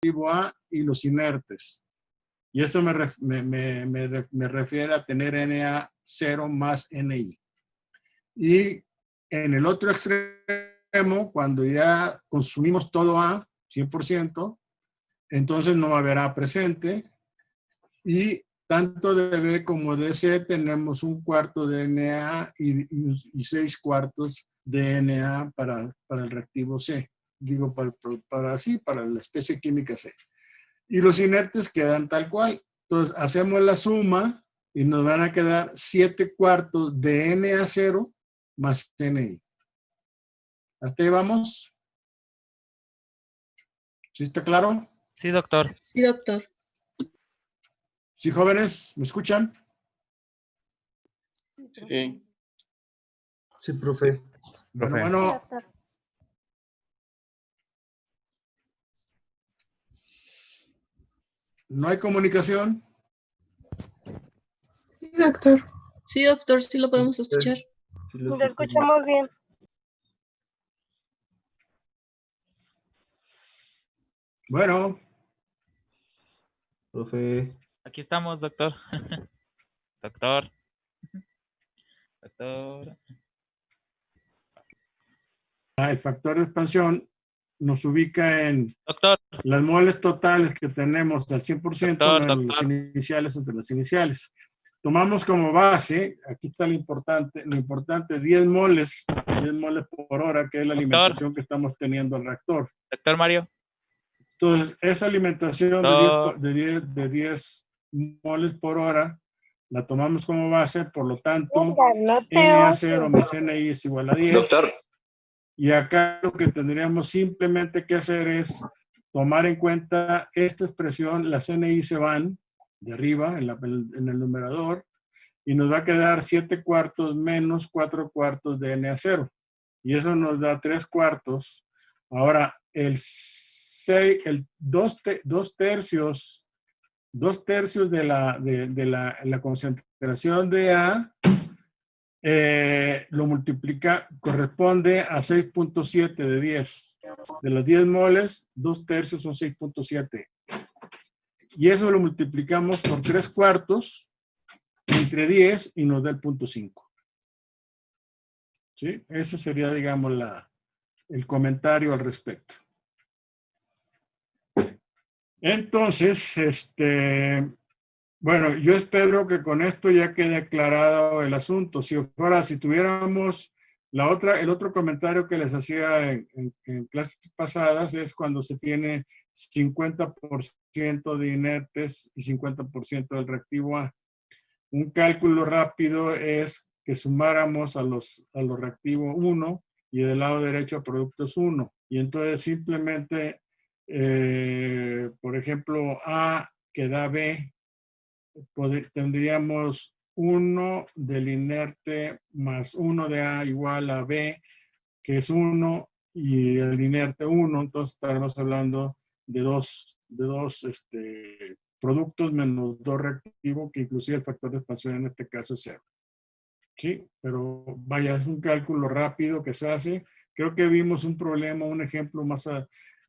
reactivo A y los inertes. Y esto me refiere a tener Na0 más Ni. Y en el otro extremo, cuando ya consumimos todo A, 100%, entonces no va a haber A presente. Y tanto de B como de C tenemos un cuarto de Na y 6 cuartos de Na para el reactivo C. Digo, para la especie química C. Y los inertes quedan tal cual. Entonces, hacemos la suma y nos van a quedar 7 cuartos de Na0 más Ni. ¿Hasta ahí vamos? ¿Sí está claro? Sí, doctor. Sí, doctor. ¿Sí, jóvenes? ¿Me escuchan? Sí. Sí, profe. Bueno, ¿no hay comunicación? Sí, doctor. Sí, doctor, sí lo podemos escuchar. Sí, Lo escuchamos bien. Bueno, profe. Aquí estamos, doctor. Doctor. Doctor. el factor de expansión nos ubica en Doctor. las moles totales que tenemos al 100% Doctor, en los iniciales entre las iniciales. Tomamos como base, aquí está lo importante 10 moles por hora, que es la alimentación que estamos teniendo al reactor. Doctor Mario. Entonces, esa alimentación de 10 moles por hora la tomamos como base, por lo tanto, Na0 más Ni es igual a 10. Doctor. Y acá lo que tendríamos simplemente que hacer es tomar en cuenta esta expresión, las Ni se van de arriba en el numerador y nos va a quedar 7 cuartos menos 4 cuartos de Na0. Y eso nos da 3 cuartos. Ahora, el 2 tercios de la concentración de A lo multiplica, corresponde a 6.7 de 10. De las 10 moles, 2 tercios son 6.7. Y eso lo multiplicamos por 3 cuartos entre 10 y nos da el 0.5. ¿Sí? Ese sería, digamos, el comentario al respecto. Entonces, bueno, yo espero que con esto ya quede aclarado el asunto. Si tuviéramos el otro comentario que les hacía en clases pasadas es cuando se tiene 50% de inertes y 50% del reactivo A. Un cálculo rápido es que sumáramos a los reactivos 1 y del lado derecho a productos 1. Y entonces simplemente, por ejemplo, A que da B, tendríamos 1 del inerte más 1 de A igual a B, que es 1, y el inerte 1, entonces estaremos hablando de dos productos menos 2 reactivos, que inclusive el factor de expansión en este caso es 0. Sí, pero vaya, es un cálculo rápido que se hace. Creo que vimos un problema, un ejemplo más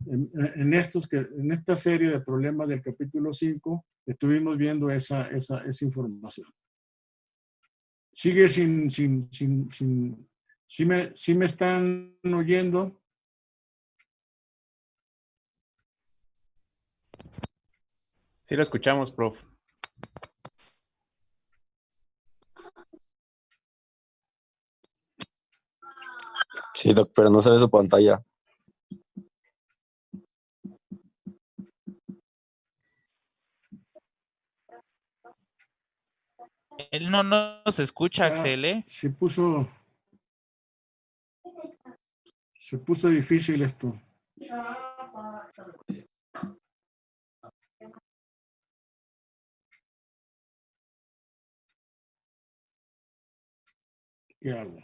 en esta serie de problemas del capítulo 5, estuvimos viendo esa información. Sigue ¿sí me están oyendo? Sí lo escuchamos, prof. Sí, doc, pero no se ve su pantalla. Él no nos escucha, Axel, ¿eh? Se puso difícil esto. ¿Qué hago?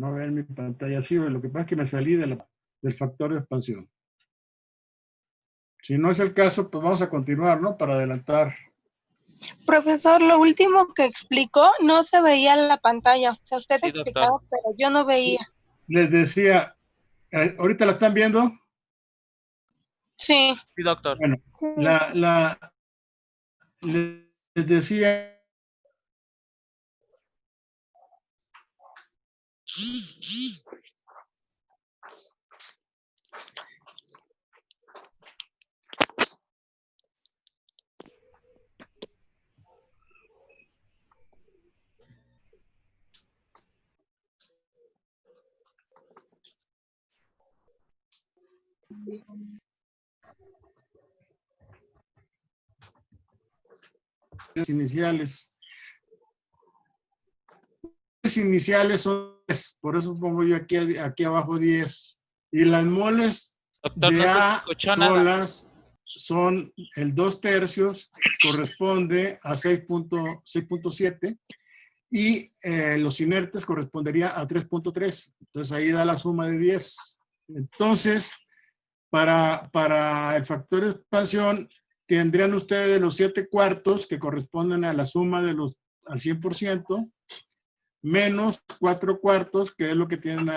No ven mi pantalla así, lo que pasa es que me salí del factor de expansión. Si no es el caso, pues vamos a continuar, ¿no? Para adelantar. Profesor, lo último que explicó no se veía en la pantalla. O sea, usted Sí, explicaba, doctor. pero yo no veía. Les decía, ¿ahorita la están viendo? Sí. Sí, doctor. Bueno, les decía iniciales. Las iniciales son 10, por eso pongo yo aquí abajo 10. Y las moles Doctor, de no se A escuchó nada. solas son el 2/3, corresponde a 6.7 y los inertes correspondería a 3.3. Entonces ahí da la suma de 10. Entonces, para el factor de expansión, tendrían ustedes los 7/4 que corresponden a la suma de al 100%, menos 4/4, que es lo que tienen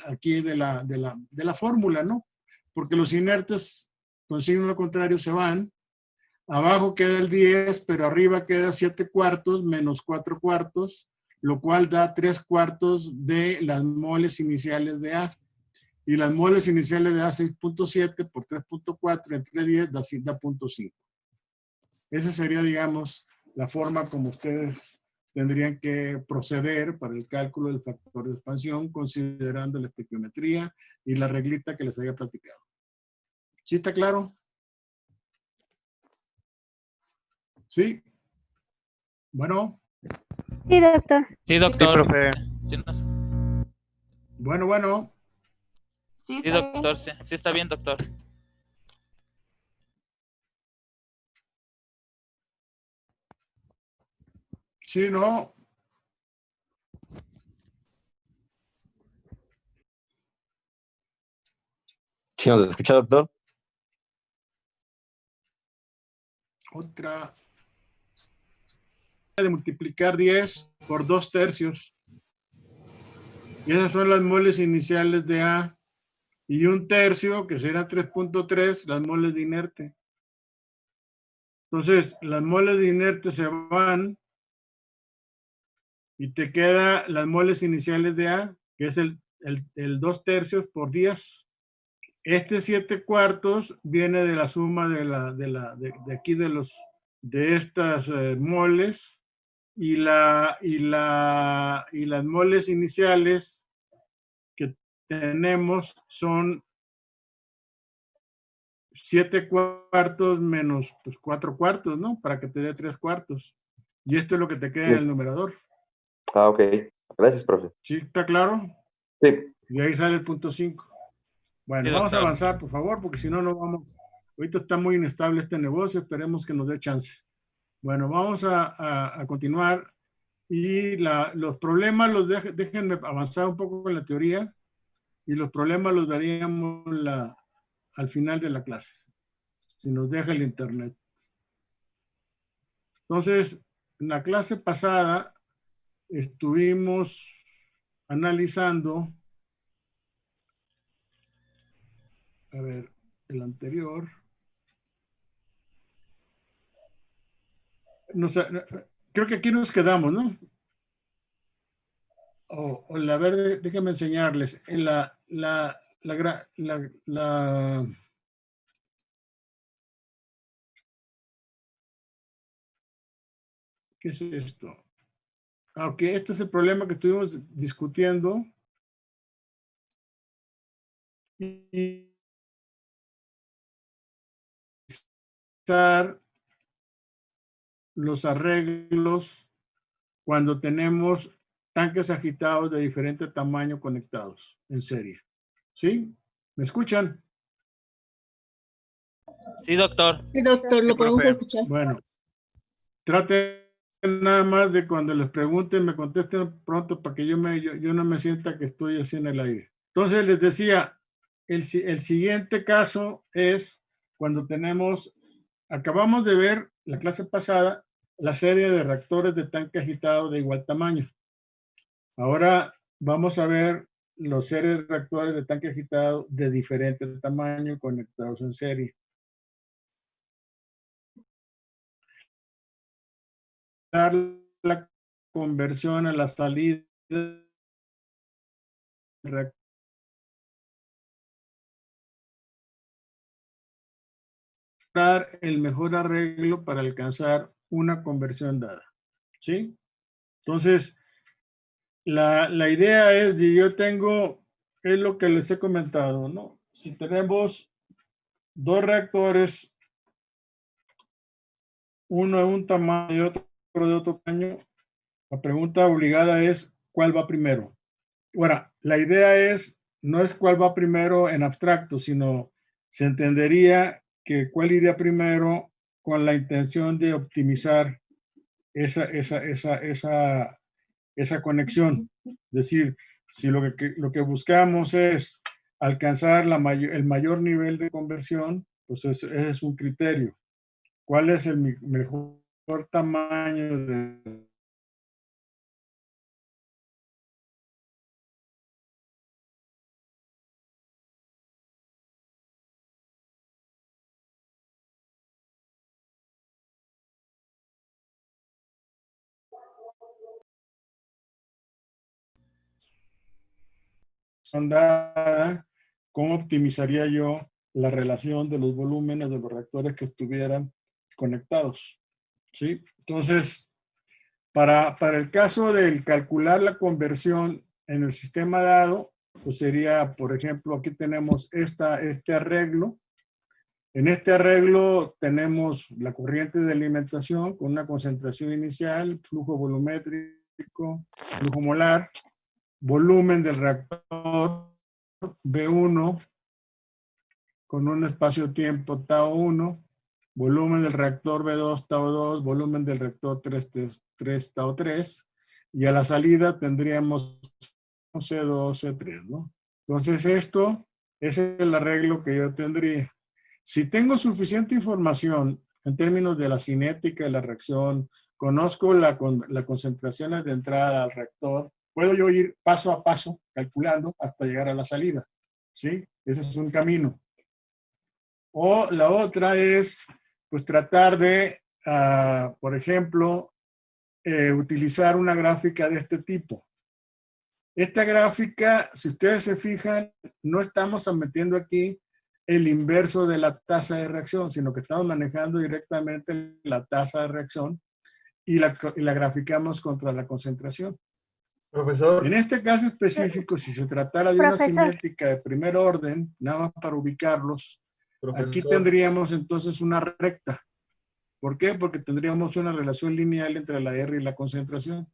aquí de la fórmula, ¿no? Porque los inertes con signo contrario se van. Abajo queda el 10, pero arriba queda 7/4 menos 4/4, lo cual da 3/4 de las moles iniciales de A. Y las moles iniciales de A, 6.7 por 3.4 entre 10 da 0.5. Esa sería, digamos, la forma como ustedes tendrían que proceder para el cálculo del factor de expansión, considerando la estequiometría y la reglita que les había platicado. ¿Sí está claro? ¿Sí? Bueno. Sí, doctor. Sí, Sí, doctor. profe. Bueno. Sí, Sí, está bien. doctor. Sí, está bien, doctor. Sí, ¿no? ¿Sí nos escucha, doctor? Otra. De multiplicar 10 por 2/3. Y esas son las moles iniciales de A. Y 1/3, que será 3.3, las moles de inerte. Entonces, las moles de inerte se van y te queda las moles iniciales de A, que es el 2/3 por 10. Este 7/4 viene de la suma de aquí de estas moles y las moles iniciales que tenemos son 7/4 menos 4/4, ¿no? Para que te dé 3/4. Y esto es lo que te queda en el numerador. Ah, ok. Gracias, profe. ¿Sí está claro? Sí. Y ahí sale el punto 5. Bueno, Sí, vamos a doctor. avanzar, por favor, porque si no, no vamos. Ahorita está muy inestable este negocio, esperemos que nos dé chance. Bueno, vamos a continuar. Y los problemas, déjenme avanzar un poco con la teoría, y los problemas los veríamos al final de la clase, si nos deja el internet. Entonces, en la clase pasada estuvimos analizando, a ver, el anterior. Creo que aquí nos quedamos, ¿no? A ver, déjenme enseñarles. En ¿qué es esto? Aunque este es el problema que estuvimos discutiendo. Y los arreglos cuando tenemos tanques agitados de diferente tamaño conectados en serie. ¿Sí? ¿Me escuchan? Sí, doctor. Sí, doctor, lo Sí, podemos profe. escuchar. Bueno, trate nada más de cuando les pregunten, me contesten pronto para que yo no me sienta que estoy así en el aire. Entonces les decía, el siguiente caso es cuando acabamos de ver la clase pasada, la serie de reactores de tanque agitado de igual tamaño. Ahora vamos a ver los series de reactores de tanque agitado de diferente tamaño conectados en serie. Dar la conversión a la salida el mejor arreglo para alcanzar una conversión dada. ¿Sí? Entonces, la idea es, es lo que les he comentado, ¿no? Si tenemos dos reactores, uno de un tamaño y otro de otro tamaño, la pregunta obligada es, ¿cuál va primero? Bueno, la idea no es cuál va primero en abstracto, sino se entendería que cuál iría primero con la intención de optimizar esa conexión. Es decir, si lo que buscamos es alcanzar el mayor nivel de conversión, pues ese es un criterio. ¿Cuál es el mejor tamaño de dada? ¿Cómo optimizaría yo la relación de los volúmenes de los reactores que estuvieran conectados? ¿Sí? Entonces, para el caso del calcular la conversión en el sistema dado, pues sería, por ejemplo, aquí tenemos este arreglo. En este arreglo tenemos la corriente de alimentación con una concentración inicial, flujo volumétrico, flujo molar, volumen del reactor B1 con un espacio-tiempo tau 1, volumen del reactor B2 tau 2, volumen del reactor 3 tau 3, y a la salida tendríamos C2, C3, ¿no? Entonces ese es el arreglo que yo tendría. Si tengo suficiente información en términos de la cinética de la reacción, conozco las concentraciones de entrada al reactor, puedo yo ir paso a paso calculando hasta llegar a la salida, ¿sí? Ese es un camino. O la otra es, pues, tratar de, por ejemplo, utilizar una gráfica de este tipo. Esta gráfica, si ustedes se fijan, no estamos metiendo aquí el inverso de la tasa de reacción, sino que estamos manejando directamente la tasa de reacción y la graficamos contra la concentración. Profesor, En este caso específico, si se tratara de una cinética de primer orden, nada más para ubicarlos, aquí profesor, tendríamos entonces una recta. ¿Por qué? Porque tendríamos una relación lineal entre la R y la concentración.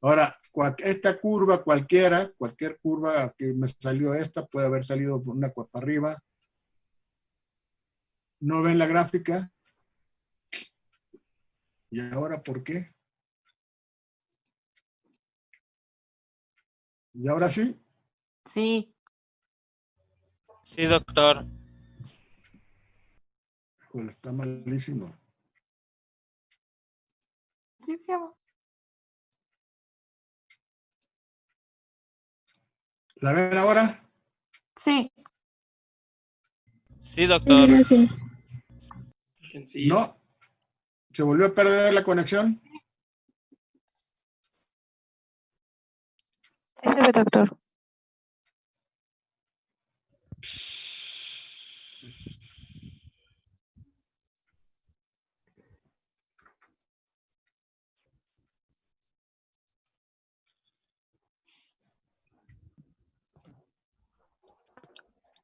Ahora, esta curva cualquier curva que me salió esta, puede haber salido una cuapa arriba. ¿No ven la gráfica? ¿Y ahora por qué? ¿Y ahora sí? Sí. Sí, doctor. Pues está malísimo. Sí, mi amor. ¿La ven ahora? Sí. Sí, doctor. Gracias. No. ¿Se volvió a perder la conexión? Sí se ve, doctor.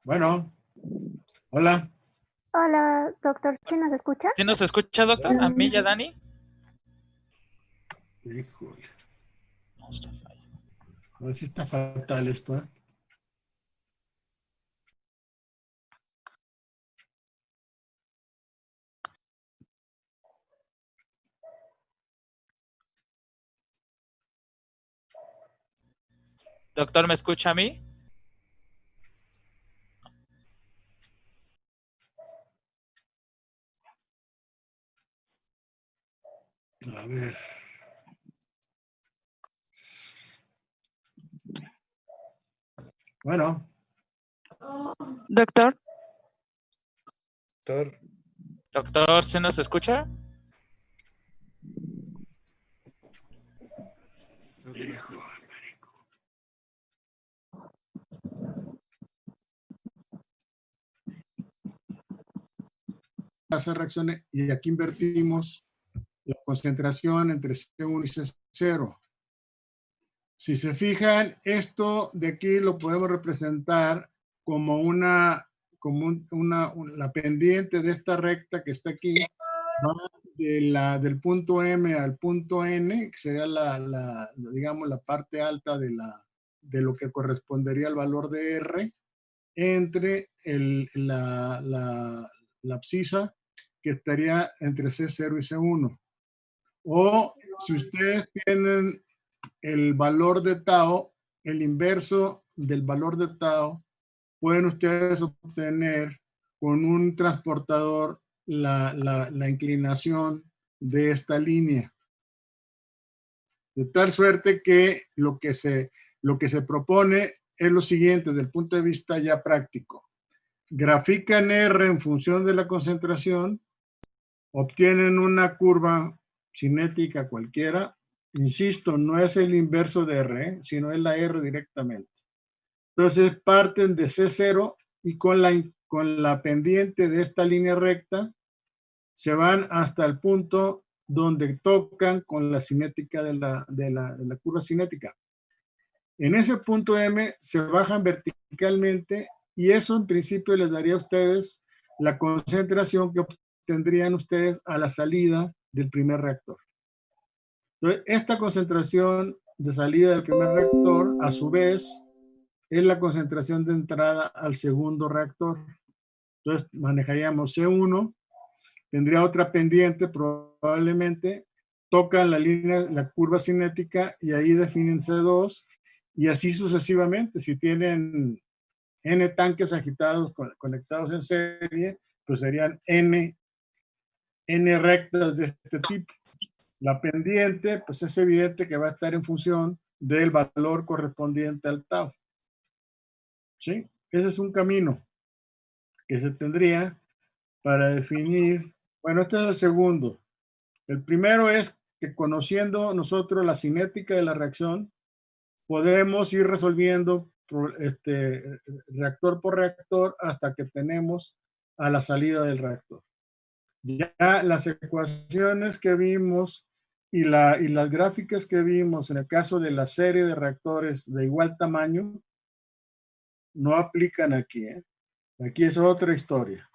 Bueno. Hola. Hola, doctor. ¿Sí nos escucha? ¿Sí nos escucha, doctor? ¿A mí y a Dani? Híjole. A ver si está fatal esto, ¿eh? Doctor, ¿me escucha a mí? A ver. Bueno, Doctor, Doctor, Doctor, ¿se nos escucha? hijo. Hacer reacciones y aquí invertimos la concentración entre C1 y C0. Si se fijan, esto de aquí lo podemos representar como la pendiente de esta recta que está aquí, va del punto M al punto N, que sería digamos, la parte alta de lo que correspondería al valor de R, entre la abscisa, que estaría entre C0 y C1. O si ustedes tienen el valor de tau, el inverso del valor de tau, pueden ustedes obtener con un transportador la inclinación de esta línea. De tal suerte que lo que se propone es lo siguiente, desde el punto de vista ya práctico. Grafican R en función de la concentración, obtienen una curva cinética cualquiera. Insisto, no es el inverso de R, sino es la R directamente. Entonces parten de C0 y con la pendiente de esta línea recta se van hasta el punto donde tocan con la cinética de la curva cinética. En ese punto M se bajan verticalmente y eso en principio les daría a ustedes la concentración que obtendrían ustedes a la salida del primer reactor. Entonces, esta concentración de salida del primer reactor, a su vez, es la concentración de entrada al segundo reactor. Entonces, manejaríamos C1, tendría otra pendiente probablemente, tocan la curva cinética y ahí definen C2 y así sucesivamente. Si tienen N tanques agitados conectados en serie, pues serían N rectas de este tipo. La pendiente, pues es evidente que va a estar en función del valor correspondiente al tau. ¿Sí? Ese es un camino que se tendría para definir. Bueno, este es el segundo. El primero es que conociendo nosotros la cinética de la reacción, podemos ir resolviendo reactor por reactor hasta que tenemos a la salida del reactor. Ya las ecuaciones que vimos y las gráficas que vimos en el caso de la serie de reactores de igual tamaño no aplican aquí. Aquí es otra historia.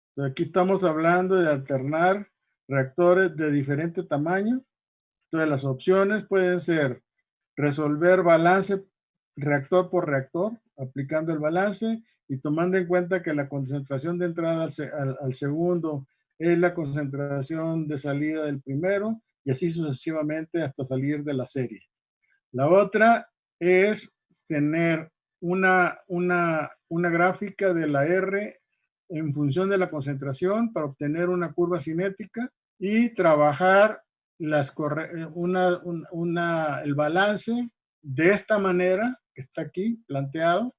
Entonces, aquí estamos hablando de alternar reactores de diferente tamaño. Entonces las opciones pueden ser resolver balance reactor por reactor, aplicando el balance y tomando en cuenta que la concentración de entrada al segundo es la concentración de salida del primero y así sucesivamente hasta salir de la serie. La otra es tener una gráfica de la R en función de la concentración para obtener una curva cinética y trabajar el balance de esta manera que está aquí planteado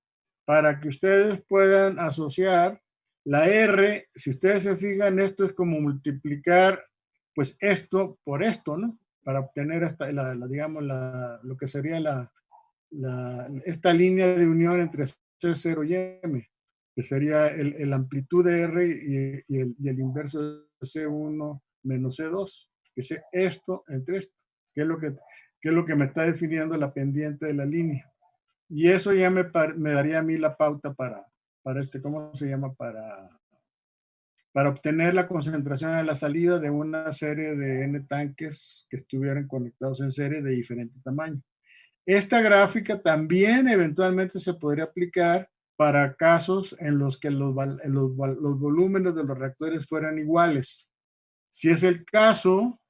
para que ustedes puedan asociar la R. Si ustedes se fijan, esto es como multiplicar pues esto por esto, ¿no? Para obtener digamos, lo que sería esta línea de unión entre C0 y M, que sería el amplitud de R y el inverso de C1 menos C2, que es esto entre esto, que es lo que me está definiendo la pendiente de la línea. Y eso ya me daría a mí la pauta para ¿cómo se llama? Para obtener la concentración a la salida de una serie de N tanques que estuvieran conectados en serie de diferente tamaño. Esta gráfica también eventualmente se podría aplicar para casos en los que los volúmenes de los reactores fueran iguales. Si es el caso,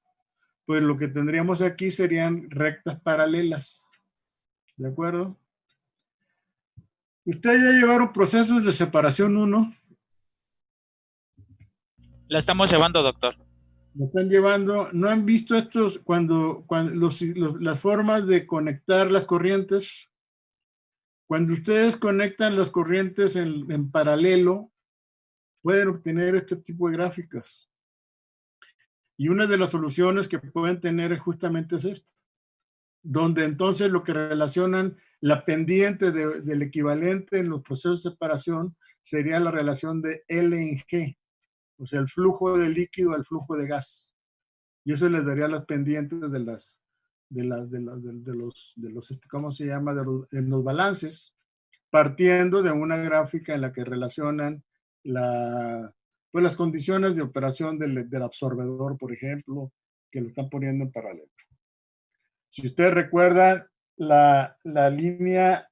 pues lo que tendríamos aquí serían rectas paralelas. ¿De acuerdo? Ustedes ya llevaron procesos de separación 1. La estamos llevando, doctor. Lo están llevando. ¿No han visto estos cuando las formas de conectar las corrientes? Cuando ustedes conectan las corrientes en paralelo, pueden obtener este tipo de gráficas. Y una de las soluciones que pueden tener es justamente esta, donde entonces lo que relacionan la pendiente del equivalente en los procesos de separación sería la relación de L en G, o sea, el flujo de líquido al flujo de gas. Y eso les daría las pendientes de los ¿cómo se llama? De los balances, partiendo de una gráfica en la que relacionan pues las condiciones de operación del absorbedor, por ejemplo, que lo están poniendo en paralelo. Si ustedes recuerdan la línea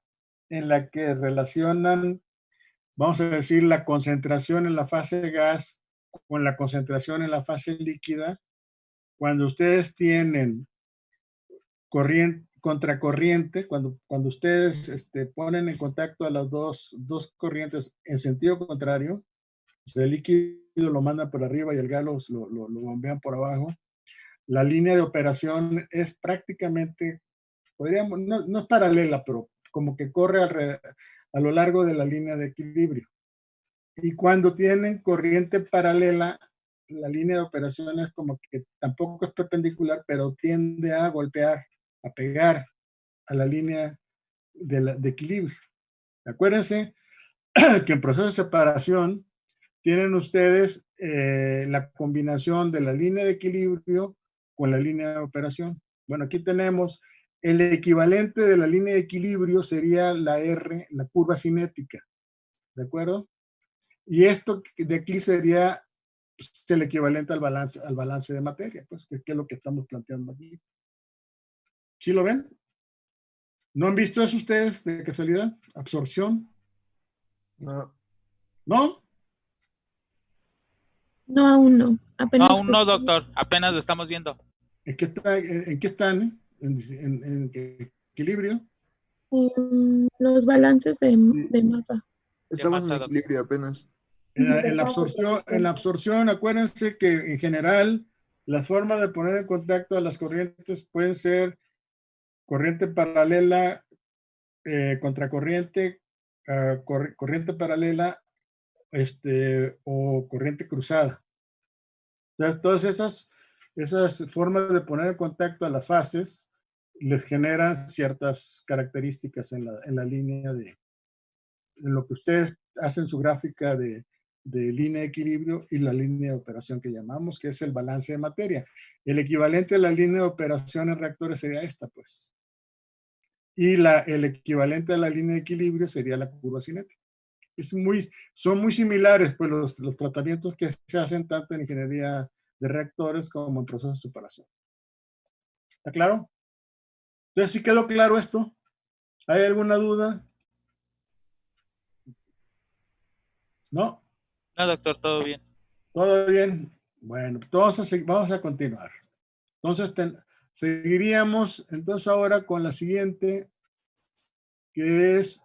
en la que relacionan, vamos a decir, la concentración en la fase de gas con la concentración en la fase líquida, cuando ustedes tienen contracorriente, cuando ustedes ponen en contacto a las dos corrientes en sentido contrario, o sea, el líquido lo mandan por arriba y el gas lo bombean por abajo, la línea de operación es prácticamente, no es paralela, pero como que corre a lo largo de la línea de equilibrio. Y cuando tienen corriente paralela, la línea de operación es como que tampoco es perpendicular, pero tiende a golpear, a pegar a la línea de equilibrio. Acuérdense que en proceso de separación tienen ustedes la combinación de la línea de equilibrio con la línea de operación. Bueno, aquí tenemos el equivalente de la línea de equilibrio sería la R, la curva cinética, ¿de acuerdo? Y esto de aquí sería pues, el equivalente al balance de materia, pues, que es lo que estamos planteando aquí. ¿Sí lo ven? ¿No han visto eso ustedes de casualidad? ¿Absorción? No. ¿No? No, aún no. No, Apenas aún no, doctor. Apenas lo estamos viendo. ¿En qué están? ¿En qué equilibrio? los balances de masa. Estamos en masa, doctor. equilibrio apenas. En la absorción, acuérdense que en general las formas de poner en contacto a las corrientes pueden ser corriente paralela, contracorriente, corriente paralela, o corriente cruzada. Entonces, todas esas formas de poner en contacto a las fases les generan ciertas características en la línea en lo que ustedes hacen su gráfica de línea de equilibrio y la línea de operación que llamamos, que es el balance de materia. El equivalente a la línea de operación en reactores sería esta, pues. Y el equivalente a la línea de equilibrio sería la curva cinética. Son muy similares, pues, los tratamientos que se hacen tanto en ingeniería de reactores como en procesos de separación. ¿Está claro? Entonces, ¿sí quedó claro esto? ¿Hay alguna duda? ¿No? No, doctor, todo bien. ¿Todo bien? Bueno, entonces vamos a continuar. Entonces, seguiríamos entonces ahora con la siguiente, que es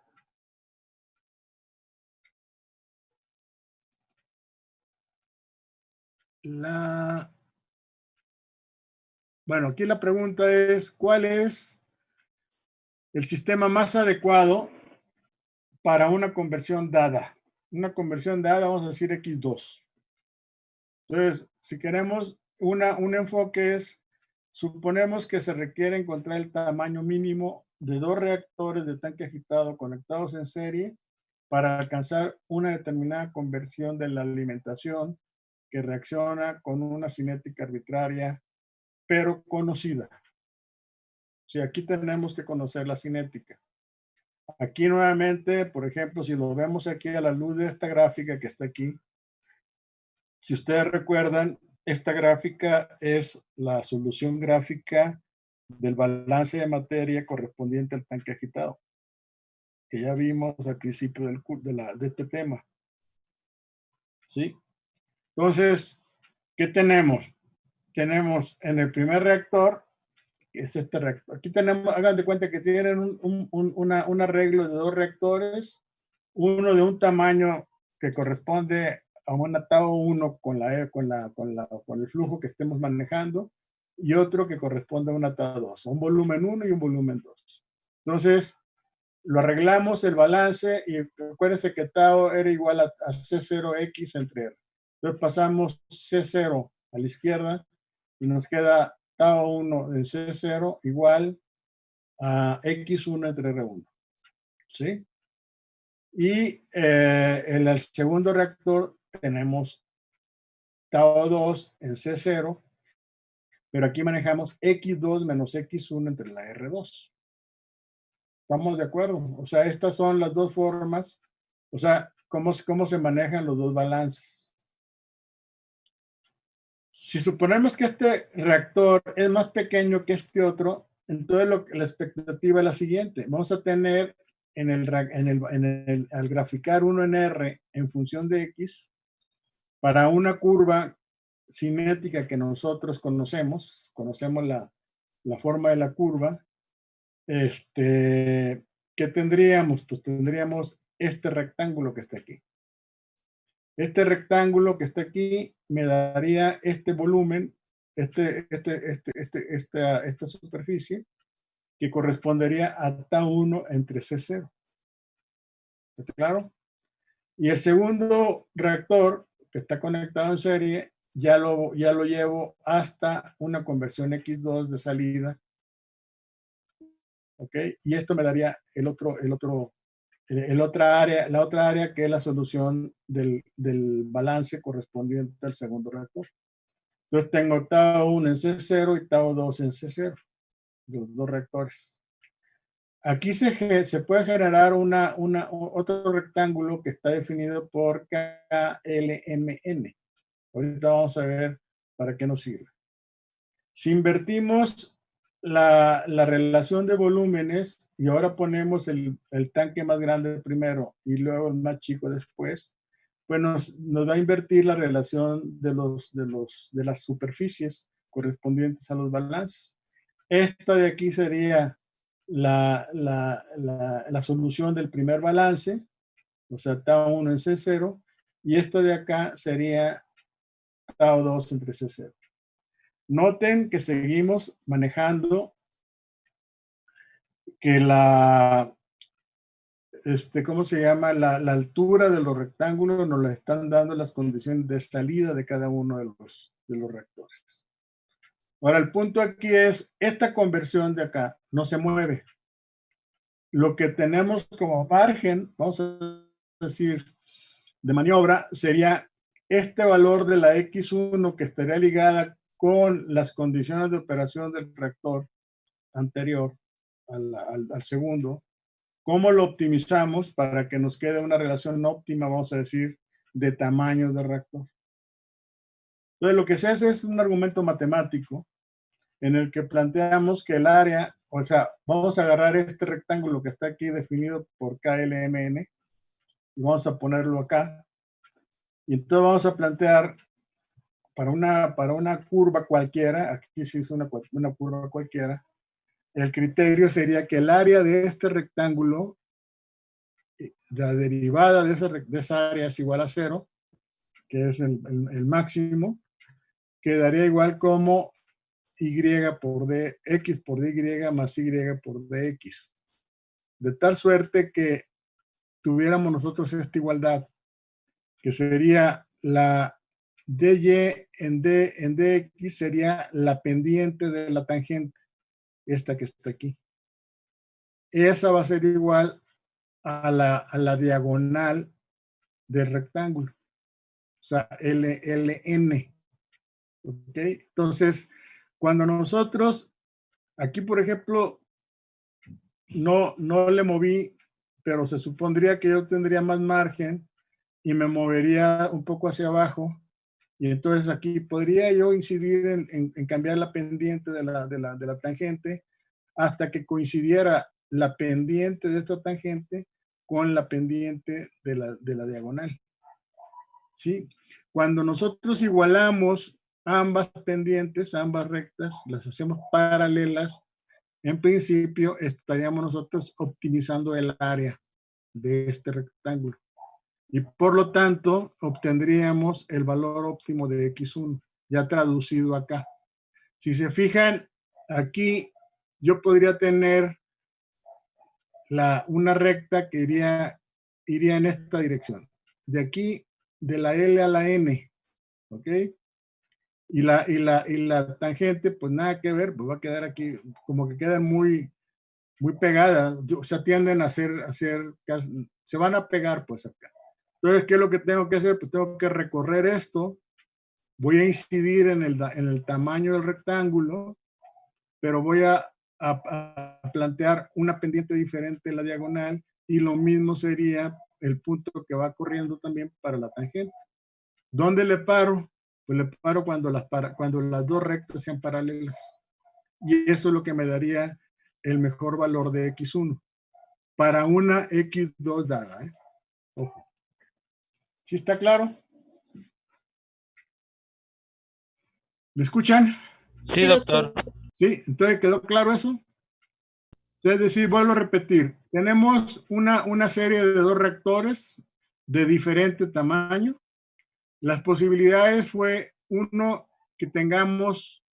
bueno, aquí la pregunta es, ¿cuál es el sistema más adecuado para una conversión dada? Una conversión dada, vamos a decir X2. Entonces, si queremos un enfoque es, suponemos que se requiere encontrar el tamaño mínimo de 2 reactores de tanque agitado conectados en serie para alcanzar una determinada conversión de la alimentación que reacciona con una cinética arbitraria, pero conocida. O sea, aquí tenemos que conocer la cinética. Aquí nuevamente, por ejemplo, si lo vemos aquí a la luz de esta gráfica que está aquí, si ustedes recuerdan, esta gráfica es la solución gráfica del balance de materia correspondiente al tanque agitado, que ya vimos al principio de este tema. ¿Sí? Entonces, ¿qué tenemos? Tenemos en el primer reactor, que es este reactor. Aquí tenemos, hagan de cuenta que tienen un arreglo de 2 reactores uno de un tamaño que corresponde a un tau 1 con el flujo que estemos manejando, y otro que corresponde a una tau 2, un volumen 1 y un volumen 2. Entonces, lo arreglamos el balance y acuérdense que tau era igual a C0x entre R. Entonces pasamos C0 a la izquierda y nos queda tau 1 en C0 igual a X1 entre R1. ¿Sí? Y en el segundo reactor tenemos tau 2 en C0, pero aquí manejamos X2 menos X1 entre la R2. ¿Estamos de acuerdo? O sea, estas son las dos formas, o sea, cómo se manejan los dos balances. Si suponemos que este reactor es más pequeño que este otro, entonces la expectativa es la siguiente. Vamos a tener al graficar 1 en R en función de X, para una curva cinética que nosotros conocemos la forma de la curva, ¿qué tendríamos? Pues tendríamos este rectángulo que está aquí. Este rectángulo que está aquí me daría este volumen, esta superficie, que correspondería a tau 1 entre C0. ¿Está claro? Y el segundo reactor, que está conectado en serie, ya lo llevo hasta una conversión X2 de salida. ¿Ok? Y esto me daría la otra área que es la solución del balance correspondiente al segundo reactor. Entonces tengo tau 1 en C0 y tau 2 en C0, los dos reactores. Aquí se puede generar otro rectángulo que está definido por KLMN. Ahorita vamos a ver para qué nos sirve. Si invertimos la relación de volúmenes y ahora ponemos el tanque más grande primero y luego el más chico después, pues nos va a invertir la relación de las superficies correspondientes a los balances. Esta de aquí sería la solución del primer balance, o sea, tau 1 en C0, y esta de acá sería tau 2 entre C0. Noten que seguimos manejando que ¿cómo se llama? La altura de los rectángulos nos la están dando las condiciones de salida de cada uno de los reactores. Ahora, el punto aquí es, esta conversión de acá no se mueve. Lo que tenemos como margen, vamos a decir, de maniobra, sería este valor de la X1 que estaría ligada con las condiciones de operación del reactor anterior al segundo. ¿Cómo lo optimizamos para que nos quede una relación óptima, vamos a decir, de tamaños de reactor? Entonces, lo que se hace es un argumento matemático en el que planteamos que el área, o sea, vamos a agarrar este rectángulo que está aquí definido por KLMN y vamos a ponerlo acá. Y entonces vamos a plantear para una curva cualquiera, aquí se hizo una curva cualquiera, el criterio sería que el área de este rectángulo, la derivada de esa área es igual a 0, que es el máximo, quedaría igual como y por d, x por dy más y por dx. De tal suerte que tuviéramos nosotros esta igualdad, que sería la dy en dx sería la pendiente de la tangente, esta que está aquí. Esa va a ser igual a la diagonal del rectángulo, o sea, LN. ¿Ok? Entonces, cuando nosotros, aquí por ejemplo, no le moví, pero se supondría que yo tendría más margen y me movería un poco hacia abajo, y entonces aquí podría yo incidir en cambiar la pendiente de la tangente hasta que coincidiera la pendiente de esta tangente con la pendiente de la diagonal. ¿Sí? Cuando nosotros igualamos ambas pendientes, ambas rectas, las hacemos paralelas, en principio estaríamos nosotros optimizando el área de este rectángulo. Y por lo tanto, obtendríamos el valor óptimo de X1, ya traducido acá. Si se fijan, aquí yo podría tener una recta que iría en esta dirección. De aquí, de la L a la N, ¿ok? Y la tangente, pues nada que ver, pues va a quedar aquí, como que quedan muy pegadas, o sea, tienden a ser, se van a pegar pues acá. Entonces, ¿qué es lo que tengo que hacer? Pues tengo que recorrer esto, voy a incidir en el tamaño del rectángulo, pero voy a plantear una pendiente diferente en la diagonal, y lo mismo sería el punto que va corriendo también para la tangente. ¿Dónde le paro? Pues le paro cuando las dos rectas sean paralelas. Y eso es lo que me daría el mejor valor de X1 para una X2 dada. Ojo. ¿Sí está claro? ¿Me escuchan? Sí, doctor. Sí, entonces ¿quedó claro eso? Es decir, vuelvo a repetir, tenemos una serie de dos reactores de diferente tamaño. Las posibilidades fue, uno, que tengamos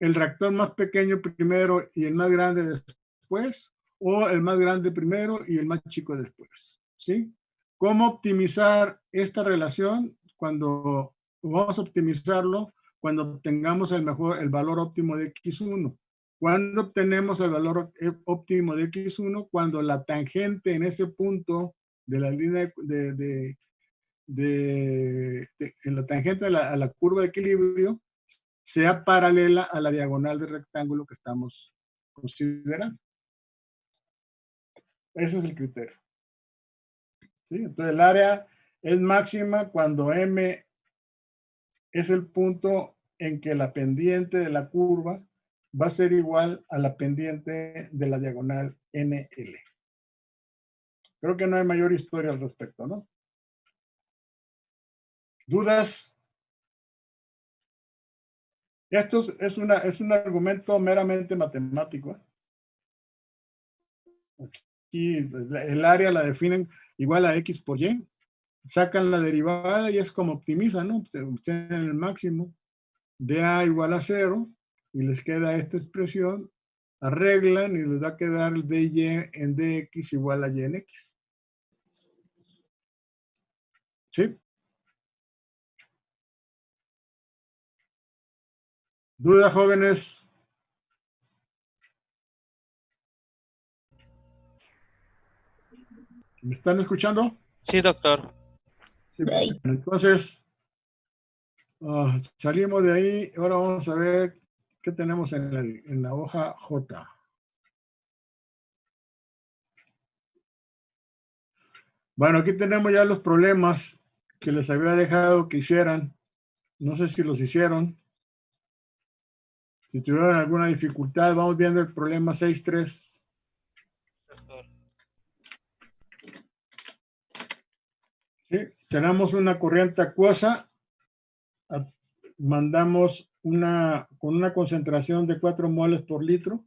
el reactor más pequeño primero y el más grande después, o el más grande primero y el más chico después, ¿sí? ¿Cómo optimizar esta relación? Cuando vamos a optimizarlo, cuando obtengamos el valor óptimo de X1. ¿Cuándo obtenemos el valor óptimo de X1? Cuando la tangente en ese punto de la línea en la tangente a la curva de equilibrio sea paralela a la diagonal del rectángulo que estamos considerando. Ese es el criterio. ¿Sí? Entonces el área es máxima cuando M es el punto en que la pendiente de la curva va a ser igual a la pendiente de la diagonal NL. Creo que no hay mayor historia al respecto, ¿no? ¿Dudas? Esto es un argumento meramente matemático. Aquí el área la definen igual a X por Y. Sacan la derivada y es como optimizan, ¿no? Obtienen el máximo de A igual a 0 y les queda esta expresión. Arreglan y les va a quedar el dy en dx igual a y en x. ¿Sí? ¿Dudas, jóvenes? ¿Me están escuchando? Sí, doctor. Sí, entonces, salimos de ahí. Ahora vamos a ver qué tenemos en la hoja J. Bueno, aquí tenemos ya los problemas que les había dejado que hicieran. No sé si los hicieron. Si tuvieron alguna dificultad, vamos viendo el problema 6.3. ¿Sí? Tenemos una corriente acuosa. Mandamos con una concentración de 4 moles por litro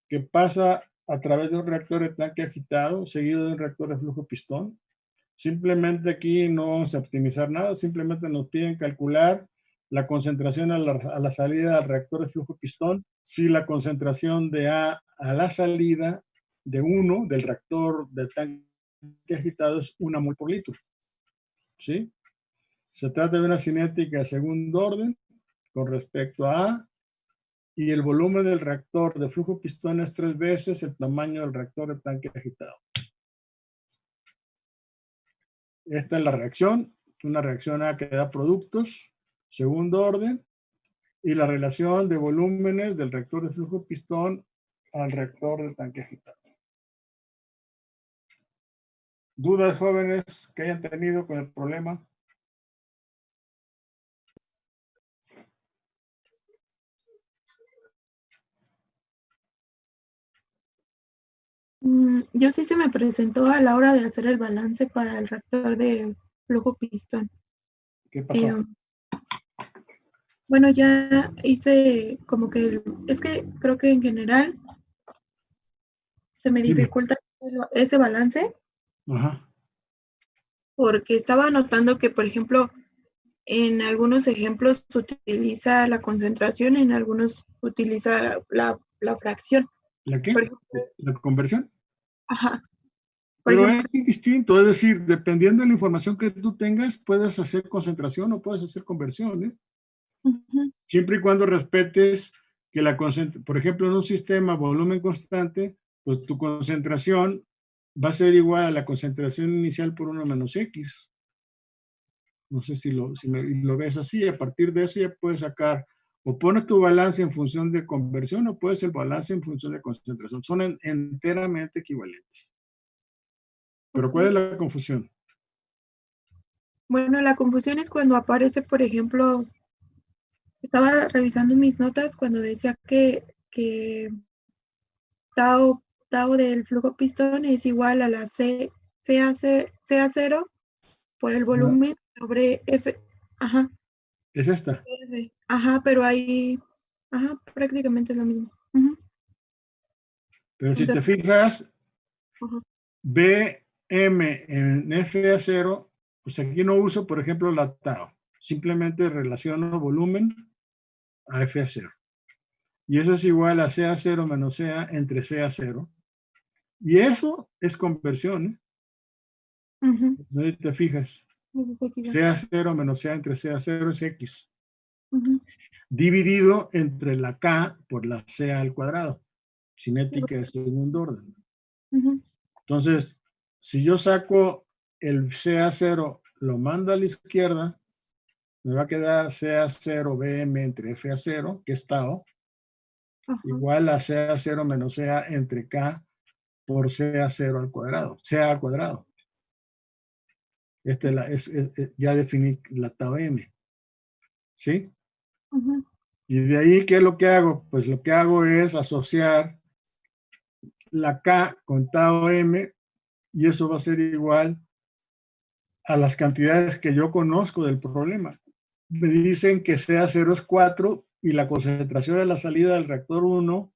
que pasa a través de un reactor de tanque agitado seguido de un reactor de flujo pistón. Simplemente aquí no vamos a optimizar nada, simplemente nos piden calcular la concentración a la salida del reactor de flujo pistón. Si la concentración de A a la salida de 1 del reactor de tanque agitado es 1 mol por litro. ¿Sí? Se trata de una cinética de segundo orden con respecto a A, y el volumen del reactor de flujo pistón es 3 veces el tamaño del reactor de tanque agitado. Esta es la reacción, una reacción A que da productos, segundo orden, y la relación de volúmenes del reactor de flujo pistón al reactor de tanque agitado. ¿Dudas, jóvenes, que hayan tenido con el problema? Yo sí se me presentó a la hora de hacer el balance para el reactor de flujo pistón. ¿Qué pasó? Bueno, ya hice como que, es que creo que en general se me dificulta ese balance Ajá. Porque estaba notando que, por ejemplo, en algunos ejemplos se utiliza la concentración, en algunos utiliza la fracción. ¿La qué? Por ejemplo, ¿La conversión? ajá. Por Pero ejemplo, es distinto, es decir, dependiendo de la información que tú tengas, puedes hacer concentración o puedes hacer conversión, ¿eh? ujú, Siempre y cuando respetes que por ejemplo, en un sistema volumen constante, pues tu concentración va a ser igual a la concentración inicial por 1 menos X. No sé si lo ves así. A partir de eso ya puedes sacar, o pones tu balance en función de conversión o puedes el balance en función de concentración. Son enteramente equivalentes. Pero ¿cuál ok. es la confusión? Bueno, la confusión es cuando aparece, por ejemplo, estaba revisando mis notas cuando decía que tau del flujo pistón es igual a la CA0 por el No, volumen sobre F. Ajá, es esta. F. Ajá, pero ahí, ajá, prácticamente es lo mismo. Ujú. Pero si te Entonces, fijas, ajá, BM en FA0, pues aquí no uso, por ejemplo, la tau. Simplemente relaciono volumen a FA0. Y eso es igual a CA0 menos CA entre CA0. Y eso es conversión, ¿eh? ujú, No te fijas. eso es equidad. CA0 menos CA entre CA0 es X. Ujú, Dividido entre la K por la CA al cuadrado. Cinética de segundo orden. ujú, Entonces, si yo saco el CA0, lo mando a la izquierda, me va a quedar CA0 BM entre FA0, que es tau, ajá, igual a CA0 menos CA entre K por CA0 al cuadrado, CA al cuadrado. Ya definí la tau M, ¿sí? ujú, Y de ahí, ¿qué es lo que hago? Pues lo que hago es asociar la K con tau M y eso va a ser igual a las cantidades que yo conozco del problema. Me dicen que CA0 es 4 y la concentración de la salida del reactor 1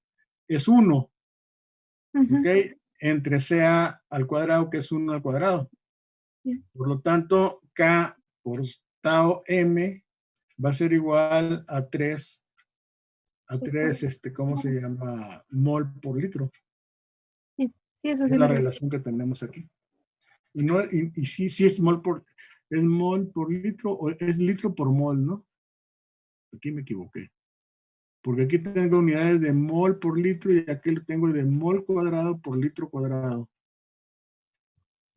es 1, ujú, ¿ok? Entre CA al cuadrado, que es 1 al cuadrado. bien, Por lo tanto, K por tau M va a ser igual a 3, ¿cómo se llama? Mol por litro. sí, sí, eso Es sí la me lo. relación que tenemos aquí. Y sí es mol por litro o es litro por mol, ¿no? Aquí me equivoqué. Porque aquí tengo unidades de mol por litro y aquí lo tengo de mol cuadrado por litro cuadrado.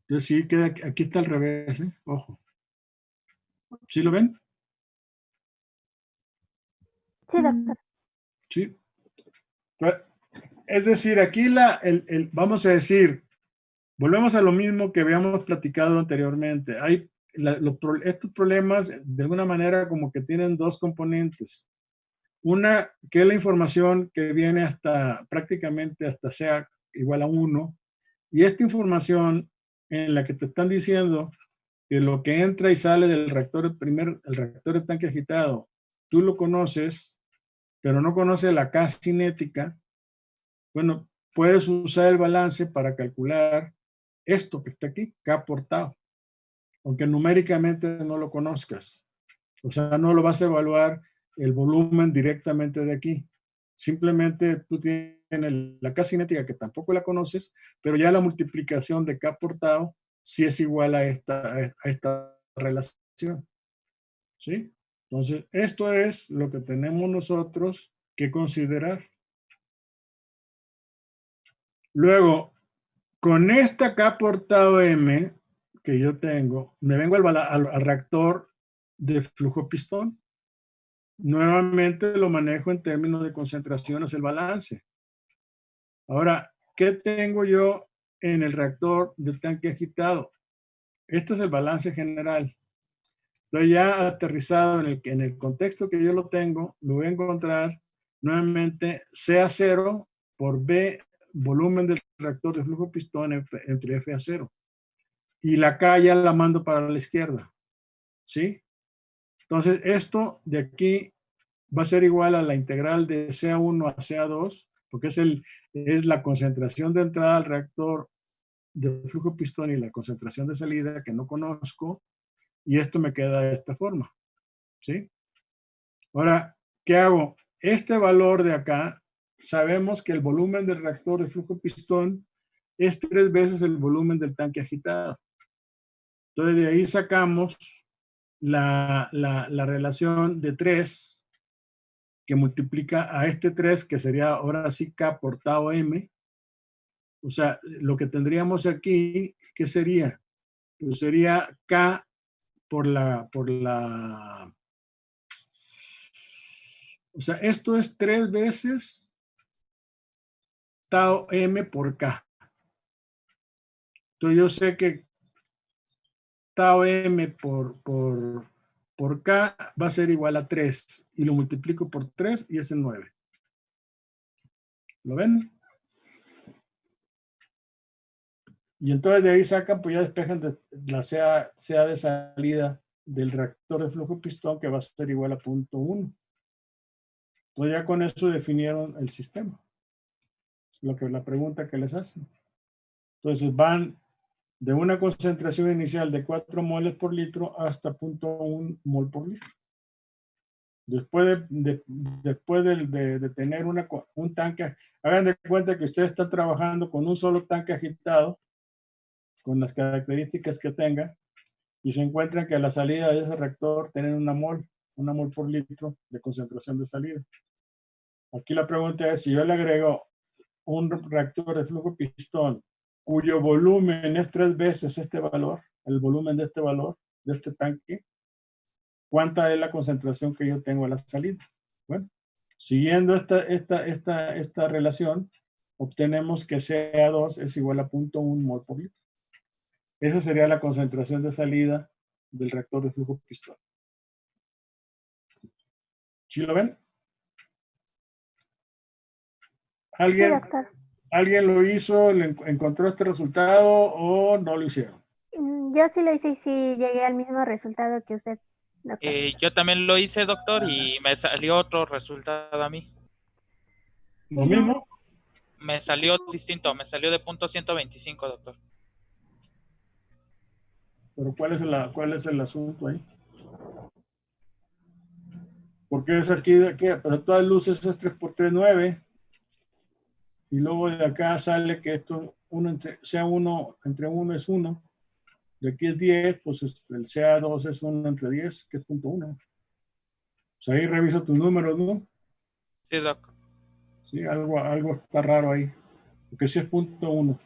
Entonces sí, aquí está al revés, ¿eh? Ojo. ¿Sí lo ven? Sí, doctor. Sí. Es decir, aquí vamos a decir, volvemos a lo mismo que habíamos platicado anteriormente. Estos problemas, de alguna manera, como que tienen dos componentes. Una, que es la información que viene prácticamente hasta sea igual a 1. Y esta información en la que te están diciendo que lo que entra y sale del reactor, el reactor de tanque agitado, tú lo conoces, pero no conoces la K cinética. Bueno, puedes usar el balance para calcular esto que está aquí, K por tau, aunque numéricamente no lo conozcas. O sea, no lo vas a evaluar el volumen directamente de aquí. Simplemente tú tienes la K cinética que tampoco la conoces, pero ya la multiplicación de K por tau sí es igual a esta relación. ¿Sí? Entonces, esto es lo que tenemos nosotros que considerar. Luego, con esta K por tau M que yo tengo, me vengo al reactor de flujo pistón. Nuevamente lo manejo en términos de concentraciones, el balance. Ahora, ¿qué tengo yo en el reactor de tanque agitado? Este es el balance general. Entonces ya aterrizado en el contexto que yo lo tengo, me voy a encontrar nuevamente CA0 por B, volumen del reactor de flujo pistón entre FA0. Y la K ya la mando para la izquierda. ¿Sí? Entonces esto de aquí va a ser igual a la integral de CA1 a CA2, porque es la concentración de entrada al reactor de flujo pistón y la concentración de salida que no conozco, y esto me queda de esta forma, ¿sí? Ahora, ¿qué hago? Este valor de acá, sabemos que el volumen del reactor de flujo pistón es 3 veces el volumen del tanque agitado. Entonces, de ahí sacamos la relación de 3 que multiplica a este 3, que sería ahora sí K por tau M. O sea, lo que tendríamos aquí, ¿qué sería? Pues sería K por la... O sea, esto es 3 veces tau M por K. Entonces yo sé que tau M por K va a ser igual a 3 y lo multiplico por 3 y es el 9. ¿Lo ven? Y entonces de ahí sacan, pues ya despejan la CA de salida del reactor de flujo pistón, que va a ser igual a 0.1. Entonces ya con eso definieron el sistema. La pregunta que les hacen. Entonces van de una concentración inicial de 4 moles por litro hasta 0.1 mol por litro. Después de tener un tanque, hagan de cuenta que ustedes están trabajando con un solo tanque agitado, con las características que tenga, y se encuentran que a la salida de ese reactor tienen una mol por litro de concentración de salida. Aquí la pregunta es, si yo le agrego un reactor de flujo pistón cuyo volumen es 3 veces este valor, el volumen de este valor, de este tanque, ¿cuánta es la concentración que yo tengo a la salida? Bueno, siguiendo esta relación, obtenemos que CA2 es igual a 0.1 mol por litro. Esa sería la concentración de salida del reactor de flujo pistón. ¿Sí lo ven? Sí, doctor. ¿Alguien lo hizo, encontró este resultado o no lo hicieron? Yo sí lo hice y sí llegué al mismo resultado que usted, doctor. Yo también lo hice, doctor, y me salió otro resultado a mí. ¿Lo mismo? Me salió distinto, me salió de punto 125, doctor. Pero ¿cuál es el asunto ahí? Porque es aquí, pero todas luces es 3 por 3, 9. Y luego de acá sale que esto, entre 1 es 1. De aquí es 10, pues el CA2 es 1 entre 10, que es 0.1. Pues ahí revisa tus números, ¿no? Sí, doc. Sí, algo está raro ahí. Porque sí es 0.1.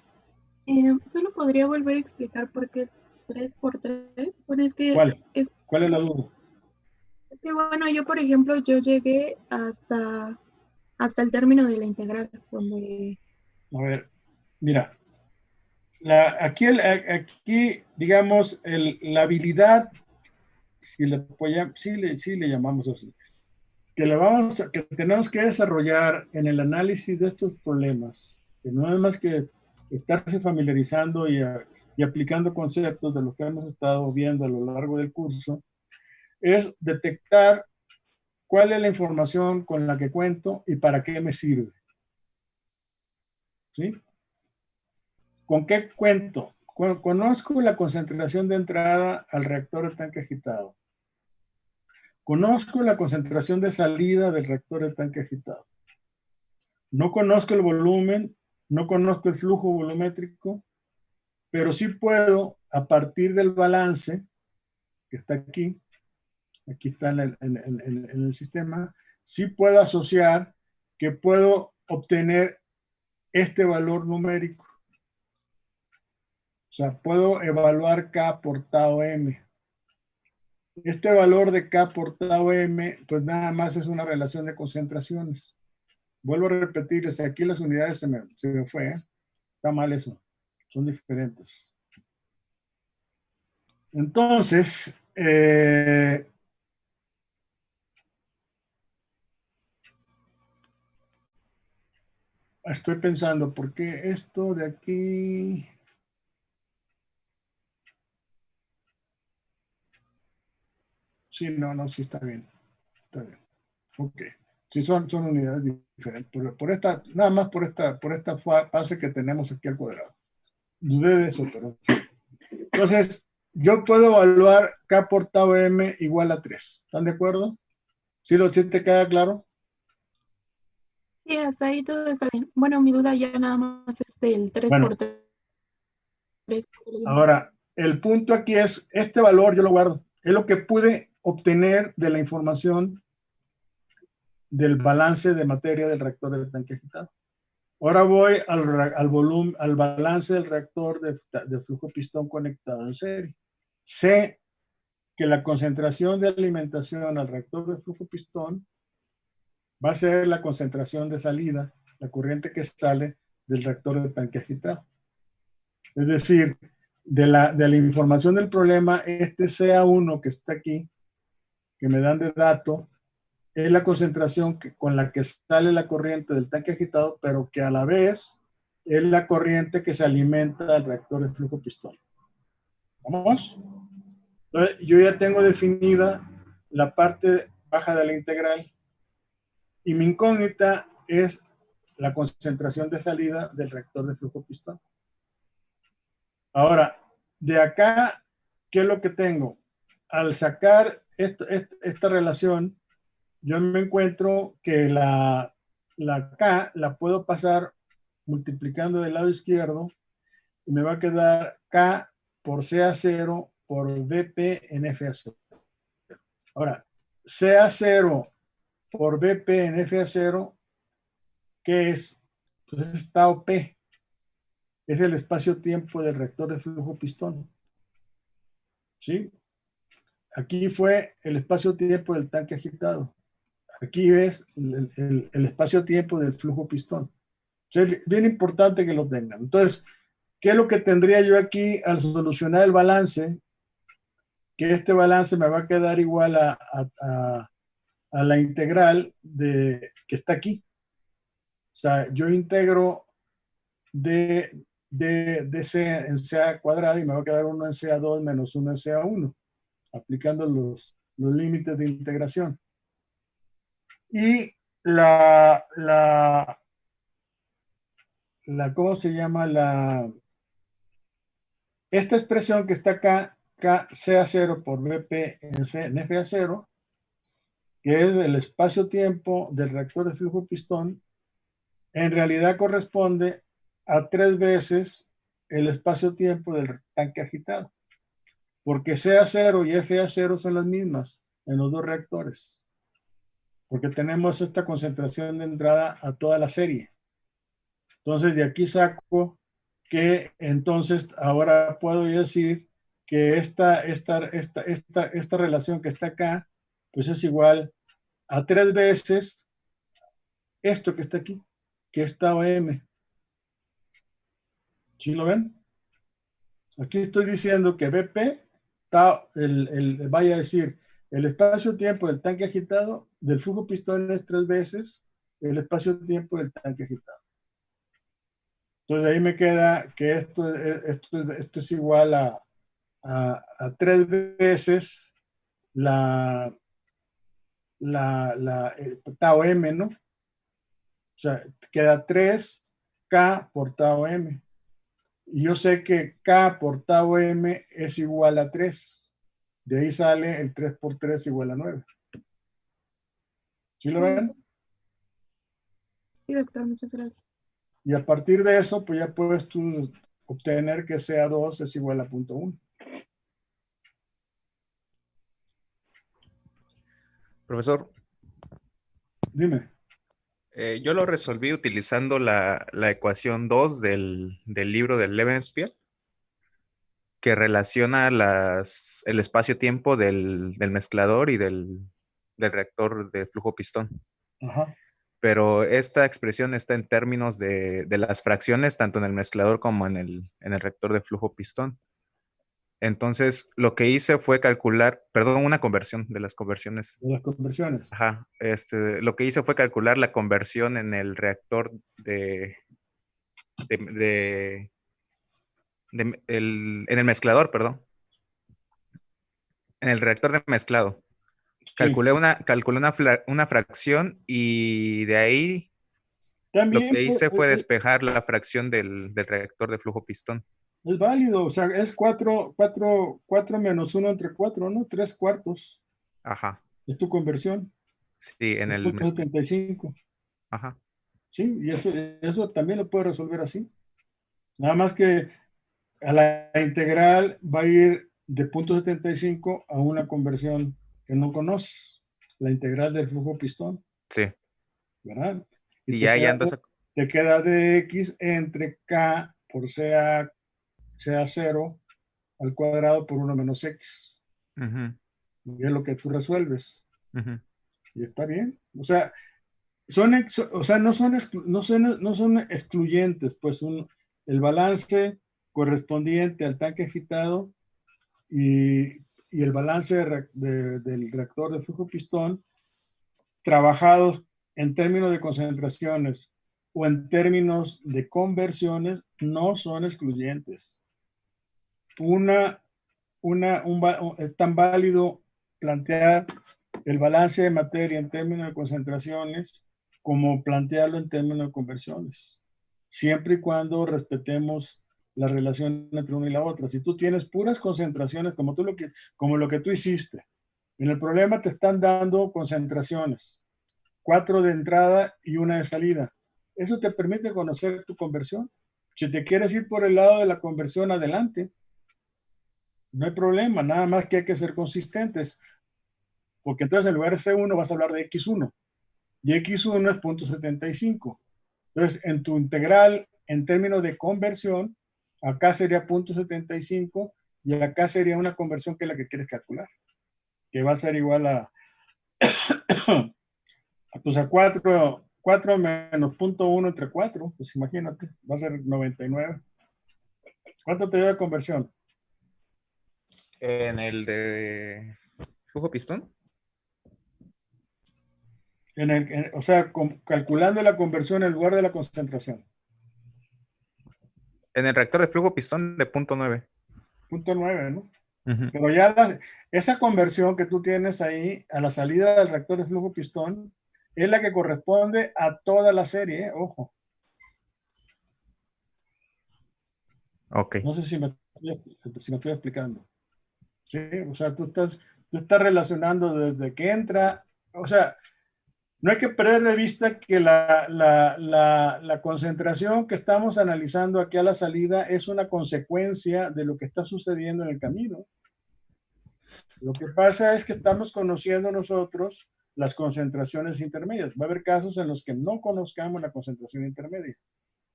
Solo podría volver a explicar por qué es 3 por 3. Bueno, es que ¿Cuál es la duda? Es que bueno, yo por ejemplo, yo llegué hasta el término de la integral, donde... A ver, mira, aquí digamos, la habilidad, si le llamamos así, que tenemos que desarrollar en el análisis de estos problemas, que no es más que estarse familiarizando y aplicando conceptos de lo que hemos estado viendo a lo largo del curso, es detectar cuál es la información con la que cuento y para qué me sirve. ¿Sí? ¿Con qué cuento? Conozco la concentración de entrada al reactor de tanque agitado. Conozco la concentración de salida del reactor de tanque agitado. No conozco el volumen, no conozco el flujo volumétrico, pero sí puedo, a partir del balance, que está aquí está en el sistema, sí puedo asociar que puedo obtener este valor numérico. O sea, puedo evaluar K por tau M. Este valor de K por tau M, pues nada más es una relación de concentraciones. Vuelvo a repetirles, aquí las unidades se me fue, ¿eh? Está mal eso. Son diferentes. Entonces, estoy pensando, ¿por qué esto de aquí? Sí, no, sí está bien. Está bien. Ok. Sí, son unidades diferentes. Nada más por esta fase que tenemos aquí al cuadrado. dudé de eso, pero... Entonces, yo puedo evaluar K por tau M igual a 3. ¿Están de acuerdo? ¿Sí te queda claro? Sí, hasta ahí todo está bien. Bueno, mi duda ya nada más es del 3 Bueno. por 3. Ahora, el punto aquí es, este valor yo lo guardo. Es lo que pude obtener de la información del balance de materia del reactor de tanque agitado. Ahora voy al volumen, al balance del reactor de flujo pistón conectado en serie. Sé que la concentración de alimentación al reactor de flujo pistón va a ser la concentración de salida, la corriente que sale del reactor de tanque agitado. Es decir, de la información del problema, este CA1 que está aquí, que me dan de dato, es la concentración con la que sale la corriente del tanque agitado, pero que a la vez es la corriente que se alimenta del reactor de flujo pistón. ¿Vamos? Entonces, yo ya tengo definida la parte baja de la integral y mi incógnita es la concentración de salida del reactor de flujo pistón. Ahora, de acá, ¿qué es lo que tengo? Al sacar esta relación, yo me encuentro que la K la puedo pasar multiplicando del lado izquierdo y me va a quedar K por CA0 por BP en FA0. Ahora, CA0 por BP en FA0, ¿qué es? Pues es tau P. Es el espacio-tiempo del reactor de flujo pistón. ¿Sí? Aquí fue el espacio-tiempo del tanque agitado. Aquí ves el espacio-tiempo del flujo pistón. Es bien importante que lo tengan. Entonces, ¿qué es lo que tendría yo aquí al solucionar el balance? Que este balance me va a quedar igual a la integral que está aquí. O sea, yo integro de C en CA cuadrado y me va a quedar 1 en CA2 menos 1 en CA1, aplicando los límites de integración. Y ¿cómo se llama? Esta expresión que está acá, CA0 por BP en FA0, que es el espacio-tiempo del reactor de flujo pistón, en realidad corresponde a 3 veces el espacio-tiempo del tanque agitado, porque CA0 y FA0 son las mismas en los dos reactores, porque tenemos esta concentración de entrada a toda la serie. Entonces, de aquí saco que entonces ahora puedo decir que esta relación que está acá, pues es igual a 3 veces esto que está aquí, que es tau M. ¿Sí lo ven? Aquí estoy diciendo que BP, vaya a decir, el espacio-tiempo del tanque agitado del flujo pistón es 3 veces el espacio-tiempo del tanque agitado. Entonces ahí me queda que esto es igual a 3 veces tau M, ¿no? O sea, queda 3K por tau M. Y yo sé que K por tau M es igual a 3. De ahí sale el 3 por 3 igual a 9. ¿Sí lo ven? Sí, doctor, muchas gracias. Y a partir de eso, pues ya puedes tú obtener que CA2 es igual a 0.1. Profesor, Dime. yo lo resolví utilizando la ecuación 2 del libro de Levenspiel, que relaciona el espacio-tiempo del mezclador y del reactor de flujo pistón. Ajá. Pero esta expresión está en términos de las fracciones, tanto en el mezclador como en el reactor de flujo pistón. Entonces, lo que hice fue calcular, perdón, una conversión de las conversiones. De las conversiones. Ajá. Lo que hice fue calcular la conversión en el reactor en el mezclador, perdón. En el reactor de mezclado. Sí. Calculé una fracción y de ahí también lo que hice fue despejar la fracción del reactor de flujo pistón. Es válido, o sea, es 4 menos 1 entre 4, ¿no? 3/4 Ajá. es tu conversión. Sí, en Es el... 0.75. Ajá. Sí, y eso también lo puedes resolver así. Nada más que a la integral va a ir de 0.75 a una conversión que no conoces, la integral del flujo pistón, Sí. ¿verdad? Y te ya queda, ando esa... te queda dx entre k por sea 0 al cuadrado por 1 menos x. Ujú, Y es lo que tú resuelves. ujú. Y está bien. O sea, no son excluyentes, pues el balance correspondiente al tanque agitado y el balance del reactor de flujo pistón trabajados en términos de concentraciones o en términos de conversiones no son excluyentes. Es tan válido plantear el balance de materia en términos de concentraciones como plantearlo en términos de conversiones, siempre y cuando respetemos la relación entre una y la otra. Si tú tienes puras concentraciones, como lo que tú hiciste, en el problema te están dando concentraciones, 4 de entrada y 1 de salida. Eso te permite conocer tu conversión. Si te quieres ir por el lado de la conversión, adelante. No hay problema, nada más que hay que ser consistentes, porque entonces en lugar de C1 vas a hablar de X1 y X1 es 0.75. Entonces, en tu integral, en términos de conversión, acá sería 0.75 y acá sería una conversión que es la que quieres calcular, que va a ser igual pues a 4 menos 0.1 entre 4, pues imagínate, va a ser 99. ¿Cuánto te dio de conversión? En el de flujo pistón. O sea, calculando la conversión en lugar de la concentración. En el reactor de flujo pistón de 0.9. 0.9, ¿no? Ujú. Pero ya esa conversión que tú tienes ahí a la salida del reactor de flujo pistón es la que corresponde a toda la serie, ojo. Ok. No sé si me estoy explicando. ¿Sí? O sea, tú estás relacionando desde que entra, o sea, no hay que perder de vista que la concentración que estamos analizando aquí a la salida es una consecuencia de lo que está sucediendo en el camino. Lo que pasa es que estamos conociendo nosotros las concentraciones intermedias. Va a haber casos en los que no conozcamos la concentración intermedia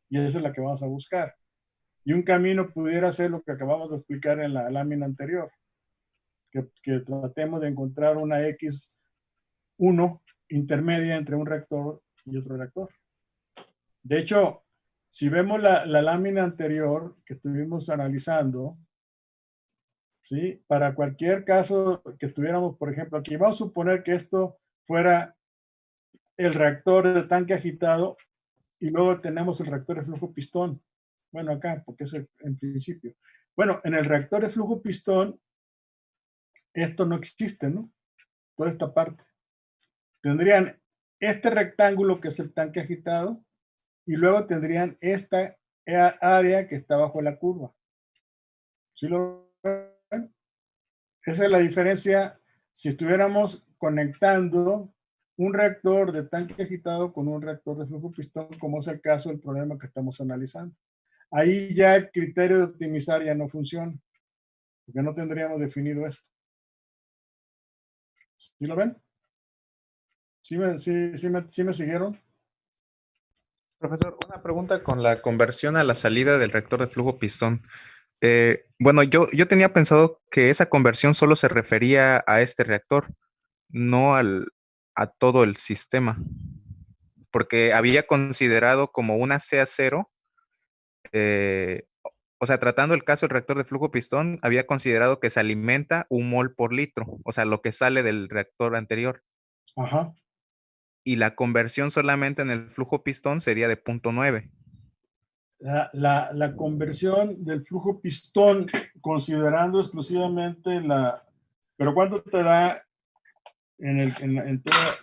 y esa es la que vamos a buscar. Y un camino pudiera ser lo que acabamos de explicar en la lámina anterior, que tratemos de encontrar una X1 intermedia entre un reactor y otro reactor. De hecho, si vemos la lámina anterior que estuvimos analizando, ¿sí? Para cualquier caso que estuviéramos, por ejemplo, aquí, vamos a suponer que esto fuera el reactor de tanque agitado y luego tenemos el reactor de flujo pistón. Bueno, acá, porque es en principio. Bueno, en el reactor de flujo pistón, esto no existe, ¿no? Toda esta parte. Tendrían este rectángulo que es el tanque agitado y luego tendrían esta área que está bajo la curva. ¿Sí lo ven? Esa es la diferencia si estuviéramos conectando un reactor de tanque agitado con un reactor de flujo pistón, como es el caso del problema que estamos analizando. Ahí ya el criterio de optimizar ya no funciona, porque no tendríamos definido esto. ¿Sí lo ven? ¿Sí me siguieron? Profesor, una pregunta con la conversión a la salida del reactor de flujo pistón. Bueno, yo tenía pensado que esa conversión solo se refería a este reactor, no a todo el sistema, porque había considerado como una CA0, o sea, tratando el caso del reactor de flujo pistón, había considerado que se alimenta 1 mol por litro, o sea, lo que sale del reactor anterior. Ajá. Y la conversión solamente en el flujo pistón sería de 0.9. La conversión del flujo pistón, considerando exclusivamente pero ¿cuánto te da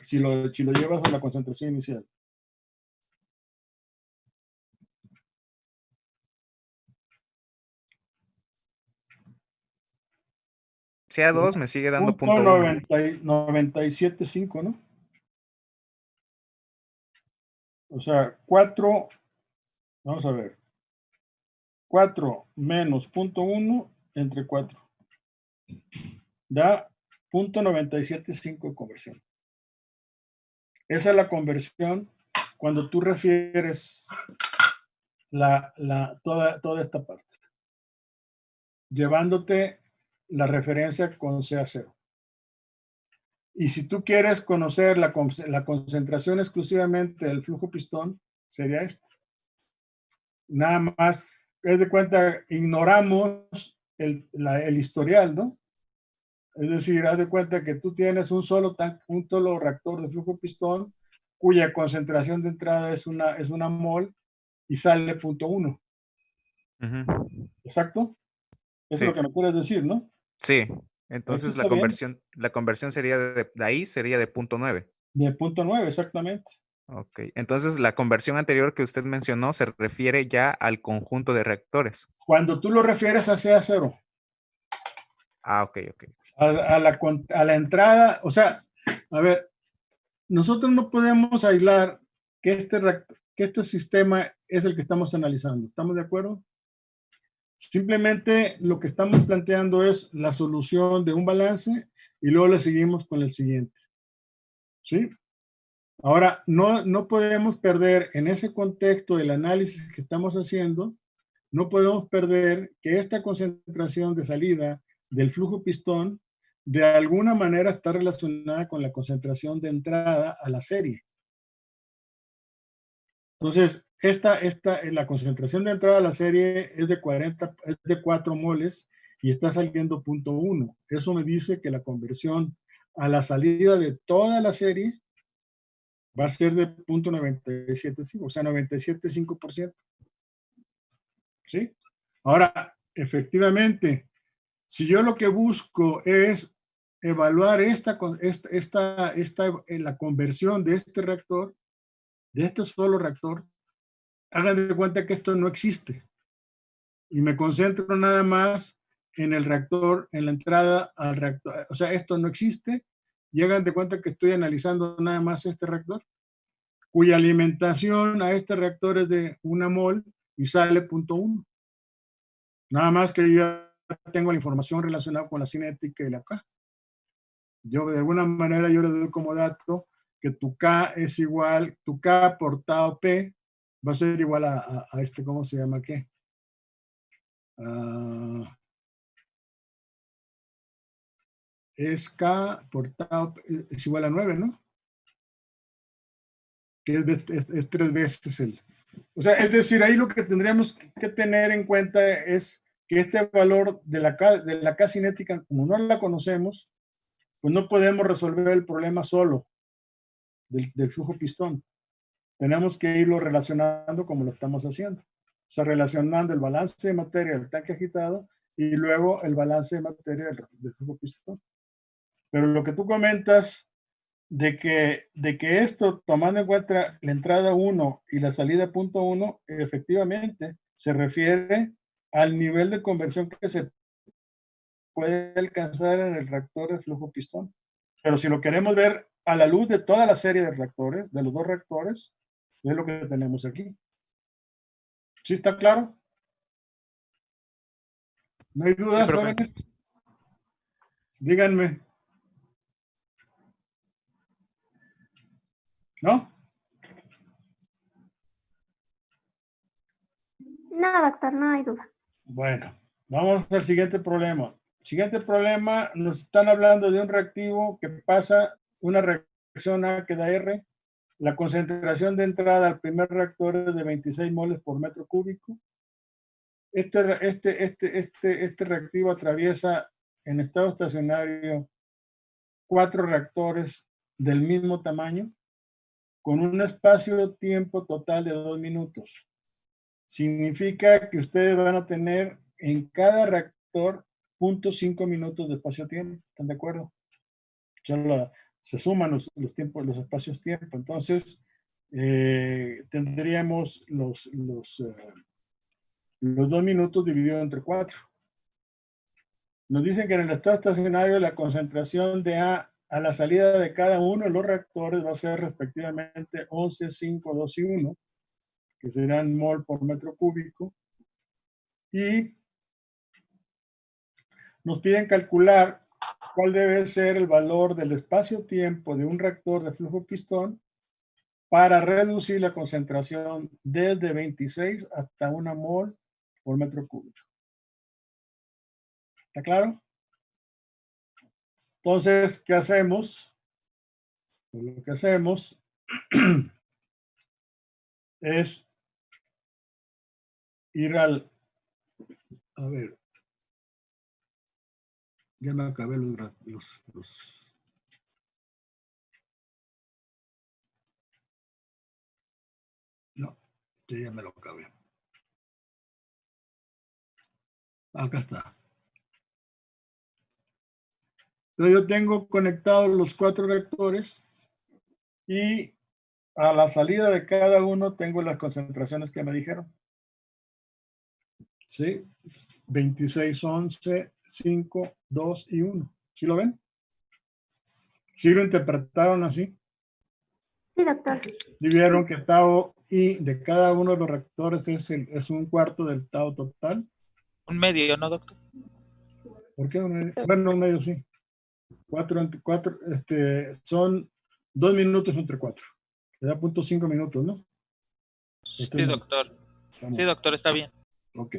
si lo llevas a la concentración inicial? CA2 me sigue dando punto 0.1. 97.5, ¿no? O sea, 4, vamos a ver, 4 menos 0.1 entre 4. Da 0.975 de conversión. Esa es la conversión cuando tú refieres toda esta parte, llevándote la referencia con CA0. Y si tú quieres conocer la concentración exclusivamente del flujo pistón, sería este. Nada más, es de cuenta, ignoramos el historial, ¿no? Es decir, haz de cuenta que tú tienes un solo reactor de flujo pistón cuya concentración de entrada es una mol y sale 0.1. ¿Exacto? Eso Sí. es lo que me quieres decir, ¿no? Sí. Entonces Eso está la conversión sería de ahí, sería de 0.9. De 0.9, exactamente. Ok. Entonces la conversión anterior que usted mencionó se refiere ya al conjunto de reactores. Cuando tú lo refieres a CA0. Ah, ok. A la entrada, o sea, a ver, nosotros no podemos aislar que este sistema es el que estamos analizando. ¿Estamos de acuerdo? Simplemente lo que estamos planteando es la solución de un balance y luego le seguimos con el siguiente. ¿Sí? Ahora, no podemos perder en ese contexto del análisis que estamos haciendo, no podemos perder que esta concentración de salida del flujo pistón de alguna manera está relacionada con la concentración de entrada a la serie. Entonces, la concentración de entrada a la serie es de 4 moles y está saliendo 0.1. Eso me dice que la conversión a la salida de toda la serie va a ser de 0.975, o sea, 97.5%. ¿Sí? Ahora, efectivamente, si yo lo que busco es evaluar la conversión de este reactor, de este solo reactor, hagan de cuenta que esto no existe. Y me concentro nada más en el reactor, en la entrada al reactor. O sea, esto no existe. Y hagan de cuenta que estoy analizando nada más este reactor, cuya alimentación a este reactor es de 1 mol y sale 0.1. Nada más que yo ya tengo la información relacionada con la cinética y la K. Yo de alguna manera yo le doy como dato que tu K es igual, tu K por tau P va a ser igual a este, ¿cómo se llama qué? Es K por tau, es igual a 9, ¿no? Que es 3 veces el... O sea, es decir, ahí lo que tendríamos que tener en cuenta es que este valor de la K cinética, como no la conocemos, pues no podemos resolver el problema solo del flujo pistón. Tenemos que irlo relacionando como lo estamos haciendo. O sea, relacionando el balance de materia del tanque agitado y luego el balance de materia del flujo pistón. Pero lo que tú comentas de que esto, tomando en cuenta la entrada 1 y la salida 0.1, efectivamente se refiere al nivel de conversión que se puede alcanzar en el reactor de flujo pistón. Pero si lo queremos ver a la luz de toda la serie de reactores, de los 2 reactores, es lo que tenemos aquí. ¿Sí está claro? ¿No hay dudas, Sí, jóvenes? Díganme. ¿No? No, doctor, no hay duda. Bueno, vamos al siguiente problema. Siguiente problema, nos están hablando de un reactivo que pasa una reacción A que da R. La concentración de entrada al primer reactor es de 26 moles por metro cúbico. Este reactivo atraviesa en estado estacionario 4 reactores del mismo tamaño con un espacio-tiempo total de 2 minutos. Significa que ustedes van a tener en cada reactor 0.5 minutos de espacio-tiempo. ¿Están de acuerdo? Se suman los tiempos, los espacios-tiempo. Entonces, tendríamos los 2 minutos divididos entre 4. Nos dicen que en el estado estacionario la concentración de A a la salida de cada uno de los reactores va a ser respectivamente 11, 5, 2 y 1, que serán mol por metro cúbico. Y nos piden calcular cuál debe ser el valor del espacio-tiempo de un reactor de flujo pistón para reducir la concentración desde 26 hasta 1 mol por metro cúbico. ¿Está claro? Entonces, ¿qué hacemos? Pues lo que hacemos es ir al... A ver. Ya me acabé los... No, ya me lo acabé. Acá está. Entonces yo tengo conectados los 4 reactores y a la salida de cada uno tengo las concentraciones que me dijeron. ¿Sí? 26, 11, 5, 2 y 1. ¿Sí lo ven? ¿Sí lo interpretaron así? Sí, doctor. ¿Sí vieron que tau I de cada uno de los reactores es un cuarto del tau total? Un medio, ¿no, doctor? ¿Por qué un medio? Bueno, un medio sí. 4 entre 4, son 2 minutos entre 4. Le da 0.5 minutos, ¿no? Sí, doctor. Sí, doctor, está bien. Ok.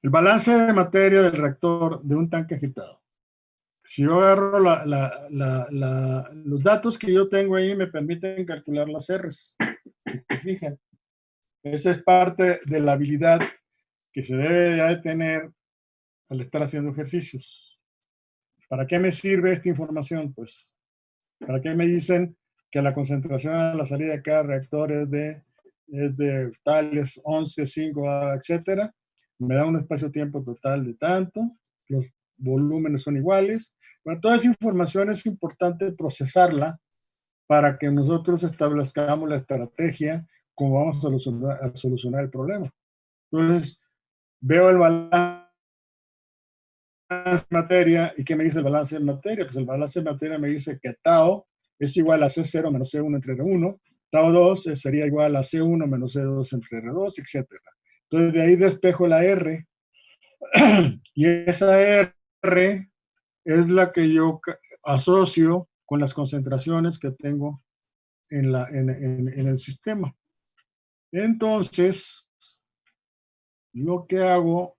El balance de materia del reactor de un tanque agitado. Si yo agarro los datos que yo tengo ahí, me permiten calcular las R's. Fijan, esa es parte de la habilidad que se debe ya de tener al estar haciendo ejercicios. ¿Para qué me sirve esta información? Pues, ¿para qué me dicen que la concentración a la salida de cada reactor es de tales 11, 5, etcétera? Me da un espacio-tiempo total de tanto, los volúmenes son iguales. Bueno, toda esa información es importante procesarla para que nosotros establezcamos la estrategia como vamos a solucionar el problema. Entonces, veo el balance de materia, ¿y qué me dice el balance de materia? Pues el balance de materia me dice que tau es igual a C0 menos C1 entre R1, tau 2 sería igual a C1 menos C2 entre R2, etc. Entonces, de ahí despejo la R, y esa R es la que yo asocio con las concentraciones que tengo en el sistema. Entonces, lo que hago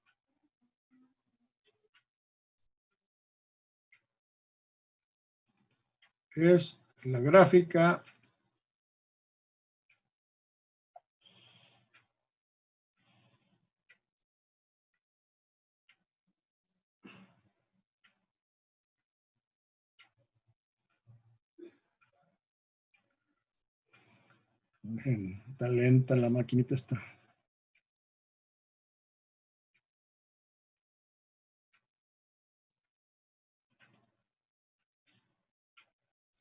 es la gráfica está lenta la maquinita esta.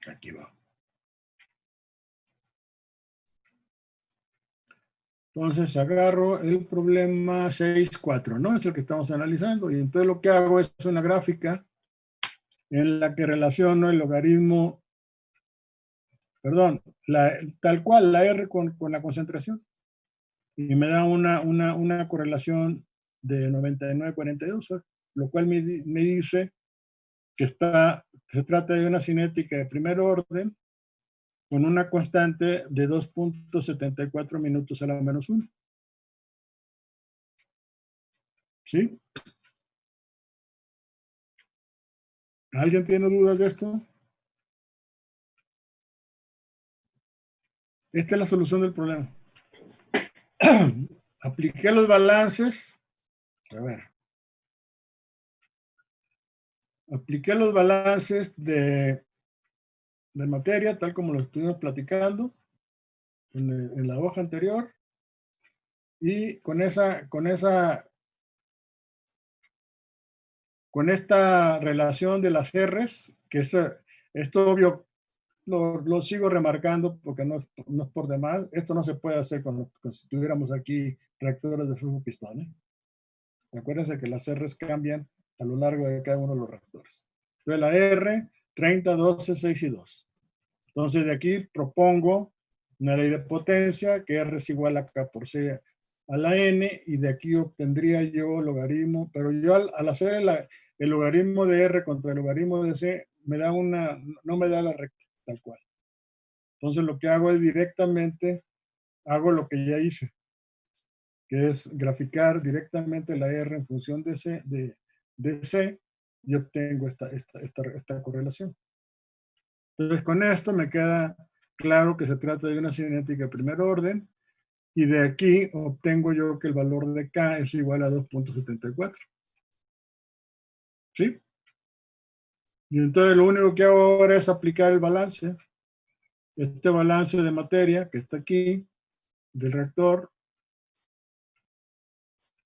Aquí va. Entonces agarro el problema 6.4, ¿no? Es el que estamos analizando. Y entonces lo que hago es una gráfica en la que relaciono el logaritmo, perdón, tal cual, la R con la concentración. Y me da una correlación de 99,42, lo cual me dice que se trata de una cinética de primer orden con una constante de 2.74 minutos a la menos 1. ¿Sí? ¿Alguien tiene dudas de esto? Esta es la solución del problema. Apliqué los balances. A ver. Apliqué los balances de materia, tal como lo estuvimos platicando en la hoja anterior. Y con esta relación de las R's, que esto obvio lo sigo remarcando porque no es por demás. Esto no se puede hacer si tuviéramos aquí reactores de flujo pistón. Acuérdense que las R's cambian a lo largo de cada uno de los reactores. Entonces la R, 30, 12, 6 y 2. Entonces de aquí propongo una ley de potencia que R es igual a K por C a la N, y de aquí obtendría yo logaritmo, pero yo al hacer el logaritmo de R contra el logaritmo de C, no me da la recta tal cual. Entonces lo que hago es directamente, hago lo que ya hice, que es graficar directamente la R en función de C, y obtengo esta correlación. Entonces con esto me queda claro que se trata de una cinética de primer orden, y de aquí obtengo yo que el valor de K es igual a 2.74. ¿Sí? Y entonces lo único que hago ahora es aplicar el balance. Este balance de materia que está aquí, del reactor,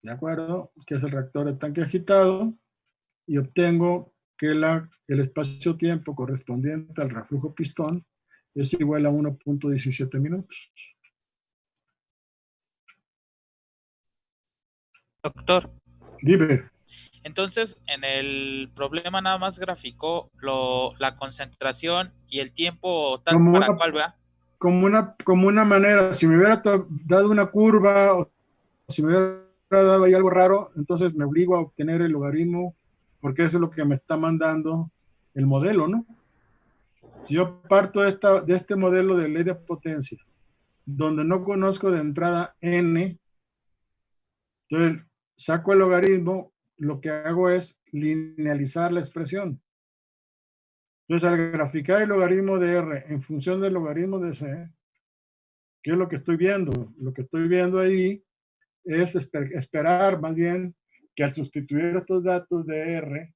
¿de acuerdo? Que es el reactor de tanque agitado, y obtengo que el espacio-tiempo correspondiente al reflujo pistón es igual a 1.17 minutos. Doctor, Dime. entonces en el problema nada más graficó la concentración y el tiempo tal Como para una- cuál, ¿verdad? como una manera, si me hubiera dado una curva, o si me hubiera dado ahí algo raro, entonces me obligo a obtener el logaritmo, porque eso es lo que me está mandando el modelo, ¿no? Si yo parto de este modelo de ley de potencia, donde no conozco de entrada n, entonces saco el logaritmo, lo que hago es linealizar la expresión. Entonces, al graficar el logaritmo de r en función del logaritmo de c, ¿qué es lo que estoy viendo? Lo que estoy viendo ahí es esperar más bien que al sustituir estos datos de R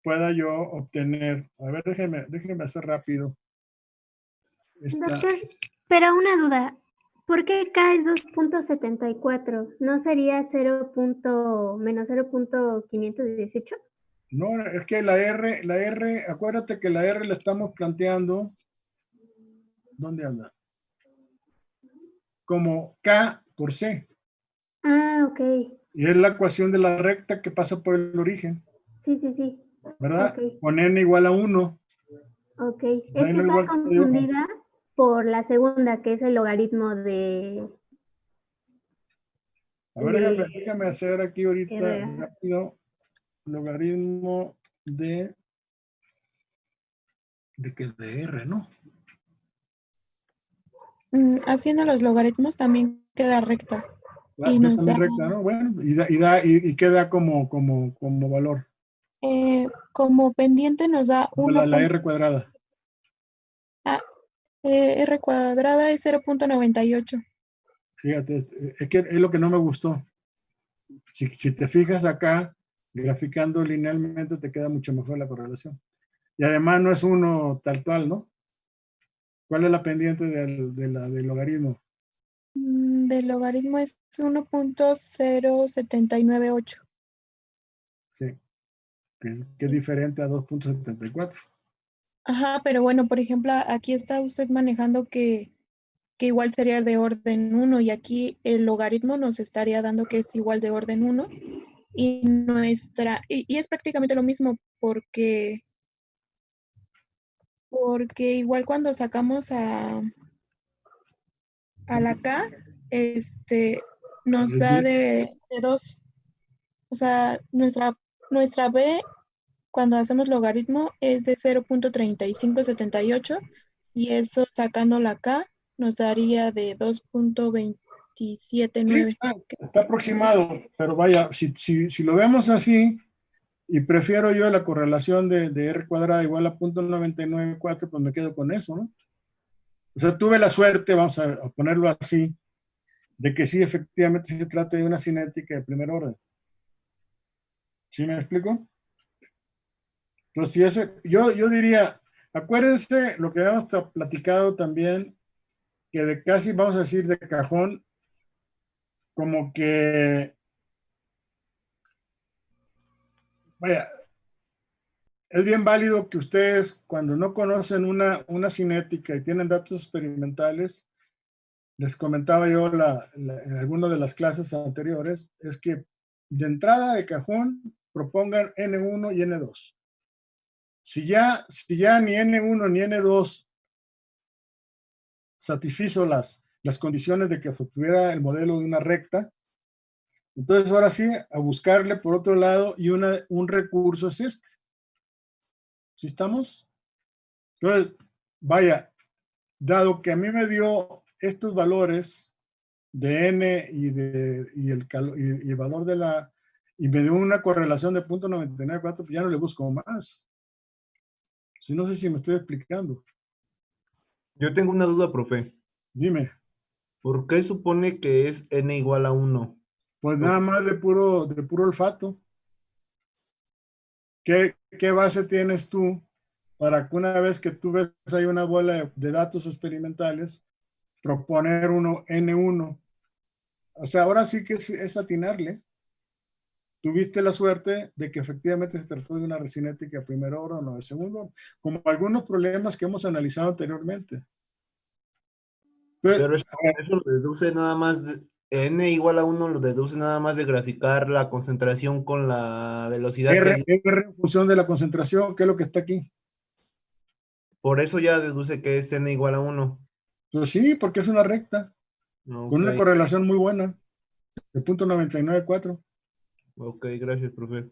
pueda yo obtener, a ver, déjenme hacer rápido. Doctor, pero una duda. ¿Por qué K es 2.74? ¿No sería menos 0.518? No, es que la R, acuérdate que la R le estamos planteando, ¿dónde anda? Como K por C. Ah, ok. Y es la ecuación de la recta que pasa por el origen, Sí, sí, sí. ¿verdad? Ok. Con n igual a 1. Ok. Ahí Es que no estaba igual te digo, confundida por la segunda, que es el logaritmo de... a ver, de déjame hacer aquí ahorita R. rápido logaritmo de que de R, ¿no? Haciendo los logaritmos también queda recta. Y Ya nos también da recta, ¿no? Bueno, y queda como valor. como pendiente nos da La R cuadrada. R cuadrada es 0.98. Fíjate, es que es lo que no me gustó. Si te fijas acá, graficando linealmente, te queda mucho mejor la correlación. Y además no es uno tal cual, ¿no? ¿Cuál es la pendiente del logaritmo? Del logaritmo es 1.0798. Sí, que es diferente a 2.74. Ajá, pero bueno, por ejemplo, aquí está usted manejando que igual sería de orden 1 y aquí el logaritmo nos estaría dando que es igual de orden 1 y y es prácticamente lo mismo porque igual cuando sacamos a la K, nos da de 2. O sea, nuestra B cuando hacemos logaritmo es de 0.3578 y eso sacando la K nos daría de 2.279. Está aproximado, pero vaya, si lo vemos así, y prefiero yo la correlación de R cuadrada igual a 0.994, pues me quedo con eso, ¿no? O sea, tuve la suerte, vamos a ponerlo así, de que sí, efectivamente se trata de una cinética de primer orden. ¿Sí me explico? Entonces, yo diría, acuérdense lo que habíamos platicado también, que de casi, vamos a decir, de cajón, como que, vaya, es bien válido que ustedes, cuando no conocen una cinética y tienen datos experimentales, les comentaba yo en alguna de las clases anteriores, es que de entrada de cajón propongan N1 y N2. Si ya ni N1 ni N2 satisfizo las condiciones de que obtuviera el modelo de una recta, entonces ahora sí, a buscarle por otro lado, y un recurso es este. ¿Sí estamos? Entonces, vaya, dado que a mí me dio estos valores de N y el valor de y me dio una correlación de 0.994, pues ya no le busco más. Si no sé si me estoy explicando. Yo tengo una duda, profe. Dime. ¿Por qué supone que es n igual a 1? Pues nada más de puro olfato. ¿Qué base tienes tú para que una vez que tú ves hay una bola de datos experimentales, proponer uno N1? O sea, ahora sí que es atinarle. Tuviste la suerte de que efectivamente se trató de una recinética de primer orden o no de segundo orden, como algunos problemas que hemos analizado anteriormente. Entonces, Pero eso lo deduce nada más, n igual a 1 lo deduce nada más de graficar la concentración con la velocidad. R en función de la concentración, que es lo que está aquí. Por eso ya deduce que es n igual a 1. Pues sí, porque es una recta, Okay. con una correlación muy buena, de 0.994. Ok, gracias, profe.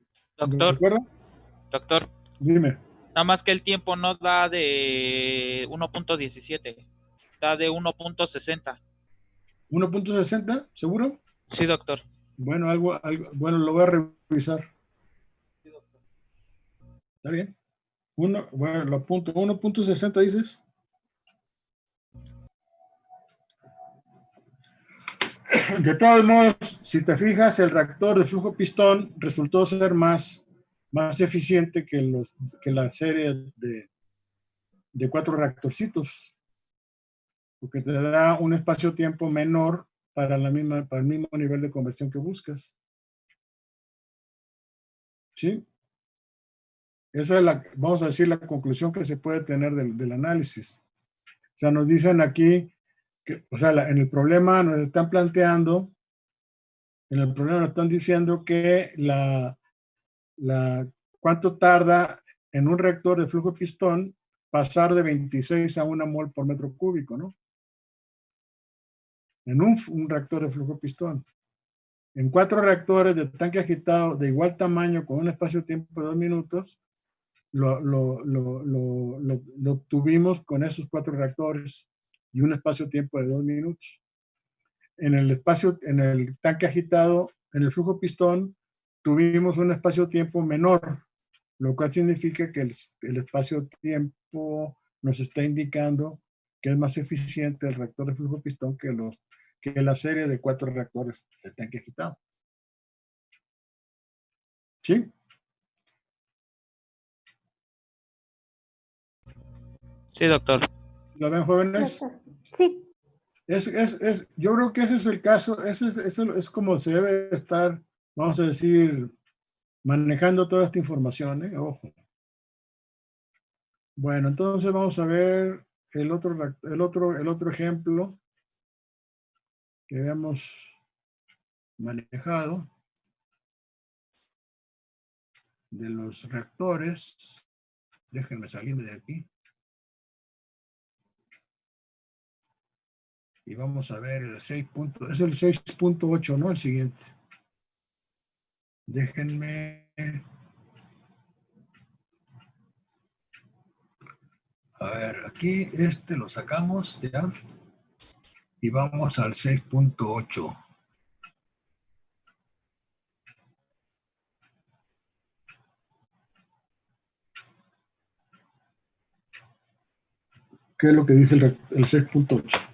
Doctor. Dime. Nada más que el tiempo no da de 1.17, da de 1.60. ¿1.60? ¿Seguro? Sí, doctor. Bueno, bueno, lo voy a revisar. ¿Está bien? Bueno, lo apunto. 1.60 dices. De todos modos, si te fijas, el reactor de flujo pistón resultó ser más eficiente que la serie de 4 reactorcitos, porque te da un espacio-tiempo menor para el mismo nivel de conversión que buscas. ¿Sí? Esa es vamos a decir, la conclusión que se puede tener del análisis. O sea, nos dicen aquí, o sea, en el problema nos están planteando, en el problema nos están diciendo que cuánto tarda en un reactor de flujo pistón pasar de 26 a 1 mol por metro cúbico, ¿no? En un reactor de flujo pistón. En 4 reactores de tanque agitado de igual tamaño con un espacio-tiempo de 2 minutos, lo obtuvimos con esos 4 reactores y un espacio-tiempo de 2 minutos. En el tanque agitado, en el flujo pistón, tuvimos un espacio-tiempo menor, lo cual significa que el espacio-tiempo nos está indicando que es más eficiente el reactor de flujo pistón que la serie de 4 reactores de tanque agitado. ¿Sí? Sí, doctor. ¿Lo ven, jóvenes? Sí. Yo creo que ese es el caso, eso es como se debe estar, vamos a decir, manejando toda esta información, ¿eh? Ojo. Bueno, entonces vamos a ver el otro ejemplo que habíamos manejado de los reactores. Déjenme salirme de aquí. Y vamos a ver el 6. Es el 6.8, ¿no? El siguiente. Déjenme. A ver, aquí lo sacamos ya. Y vamos al 6.8. ¿Qué es lo que dice el 6.8?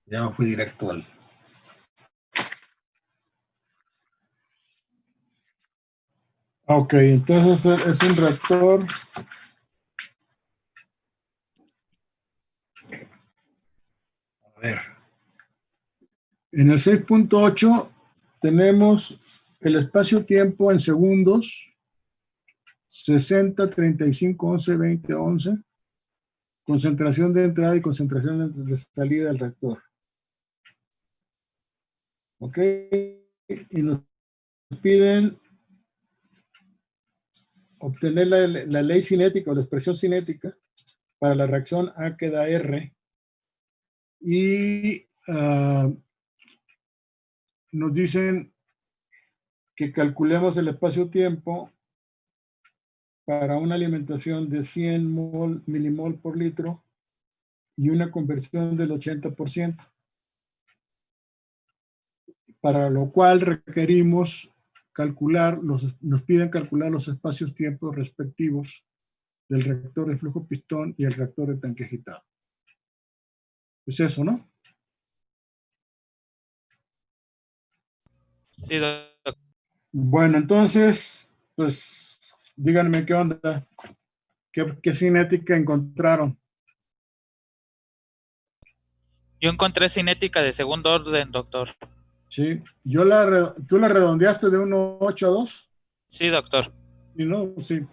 Ya me fui directo al... Ok, entonces es un reactor. A ver. En el 6.8 tenemos el espacio-tiempo en segundos. 60, 35, 11, 20, 11. Concentración de entrada y concentración de salida del reactor. ¿Ok? Y nos piden obtener la ley cinética o la expresión cinética para la reacción A que da R. Y nos dicen que calculemos el espacio-tiempo para una alimentación de 100 milimol por litro y una conversión del 80%. Para lo cual requerimos calcular, nos piden calcular los espacios-tiempos respectivos del reactor de flujo pistón y el reactor de tanque agitado. Es eso, ¿no? Sí, doctor. Bueno, entonces, pues, díganme qué onda. ¿Qué cinética encontraron? Yo encontré cinética de segundo orden, doctor. Sí. ¿Tú la redondeaste de 1.8 a 2? Sí, doctor. Y no, sí.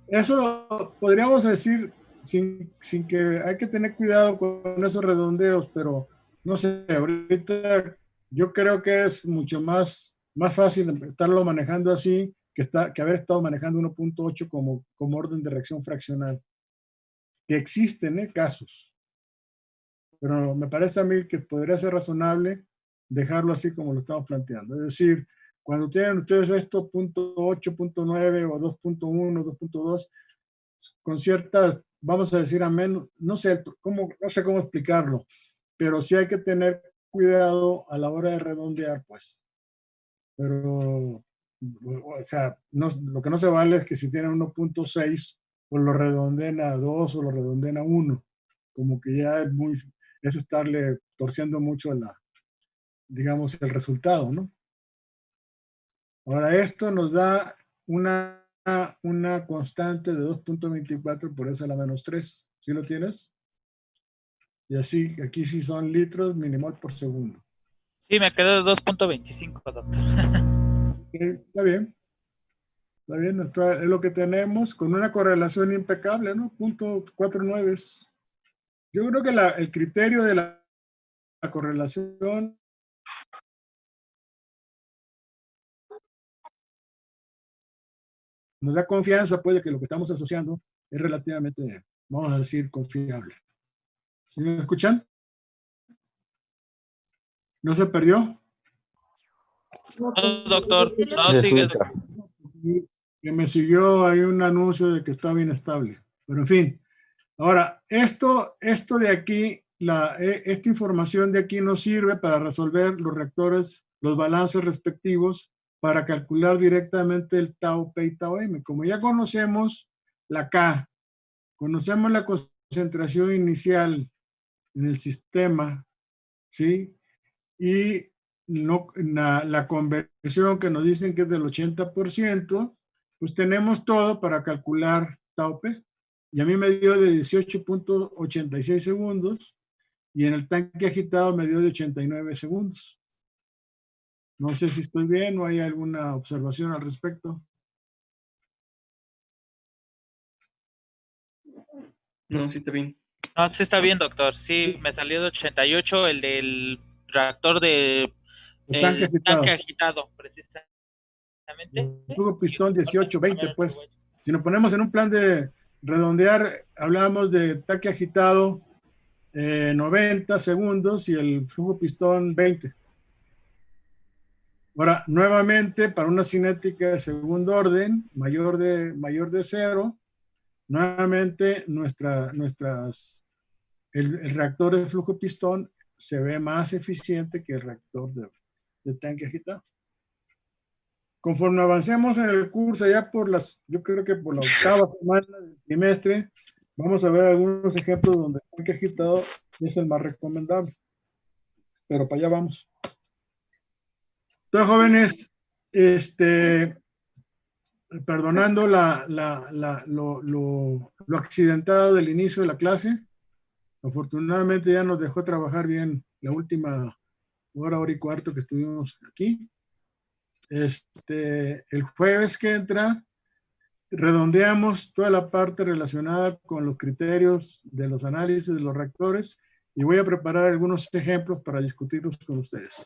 Eso podríamos decir sin que hay que tener cuidado con esos redondeos, pero no sé, ahorita yo creo que es mucho más fácil estarlo manejando así que haber estado manejando 1.8 como orden de reacción fraccional. Que existen casos, pero me parece a mí que podría ser razonable dejarlo así como lo estamos planteando. Es decir, cuando tienen ustedes esto, 0.8, 0.9 o 2.1, 2.2, con ciertas, vamos a decir a menos, no sé cómo explicarlo, pero sí hay que tener cuidado a la hora de redondear, pues. Pero, o sea, lo que no se vale es que si tienen 1.6, pues lo redondeen a 2 o lo redondeen a 1. Como que ya es estarle torciendo mucho digamos, el resultado, ¿no? Ahora, esto nos da una constante de 2.24 por eso a la menos 3. ¿Sí lo tienes? Y así, aquí sí son litros milimol por segundo. Sí, me quedó de 2.25, doctor. Está bien. Está bien, es lo que tenemos con una correlación impecable, ¿no? 0.49. Yo creo que el criterio de la correlación nos da confianza, pues, de que lo que estamos asociando es relativamente, vamos a decir, confiable. ¿Sí me escuchan? ¿No se perdió? No, doctor, no Sí se sigue. escucha. Que me siguió ahí un anuncio de que estaba inestable. Pero en fin, ahora, esto de aquí, esta información de aquí nos sirve para resolver los reactores, los balances respectivos, para calcular directamente el tau P y tau M. Como ya conocemos la K, conocemos la concentración inicial en el sistema, ¿sí? Y la conversión que nos dicen que es del 80%, pues tenemos todo para calcular tau P. Y a mí me dio de 18.86 segundos y en el tanque agitado me dio de 89 segundos. No sé si estoy bien o hay alguna observación al respecto. No, sí está bien. No, sí está bien, doctor. Sí, me salió de 88 el del reactor de El tanque agitado, precisamente. Tuvo pistón 18, 20, pues. Si nos ponemos en un plan de redondear, hablamos de tanque agitado 90 segundos y el flujo pistón 20. Ahora, nuevamente, para una cinética de segundo orden, mayor de 0, nuevamente el reactor de flujo pistón se ve más eficiente que el reactor de tanque agitado. Conforme avancemos en el curso, ya yo creo que por la octava semana del trimestre, vamos a ver algunos ejemplos donde el tanque agitado es el más recomendable. Pero para allá vamos. Entonces, jóvenes, perdonando lo accidentado del inicio de la clase, afortunadamente ya nos dejó trabajar bien la última hora y cuarto que estuvimos aquí. El jueves que entra, redondeamos toda la parte relacionada con los criterios de los análisis de los reactores y voy a preparar algunos ejemplos para discutirlos con ustedes.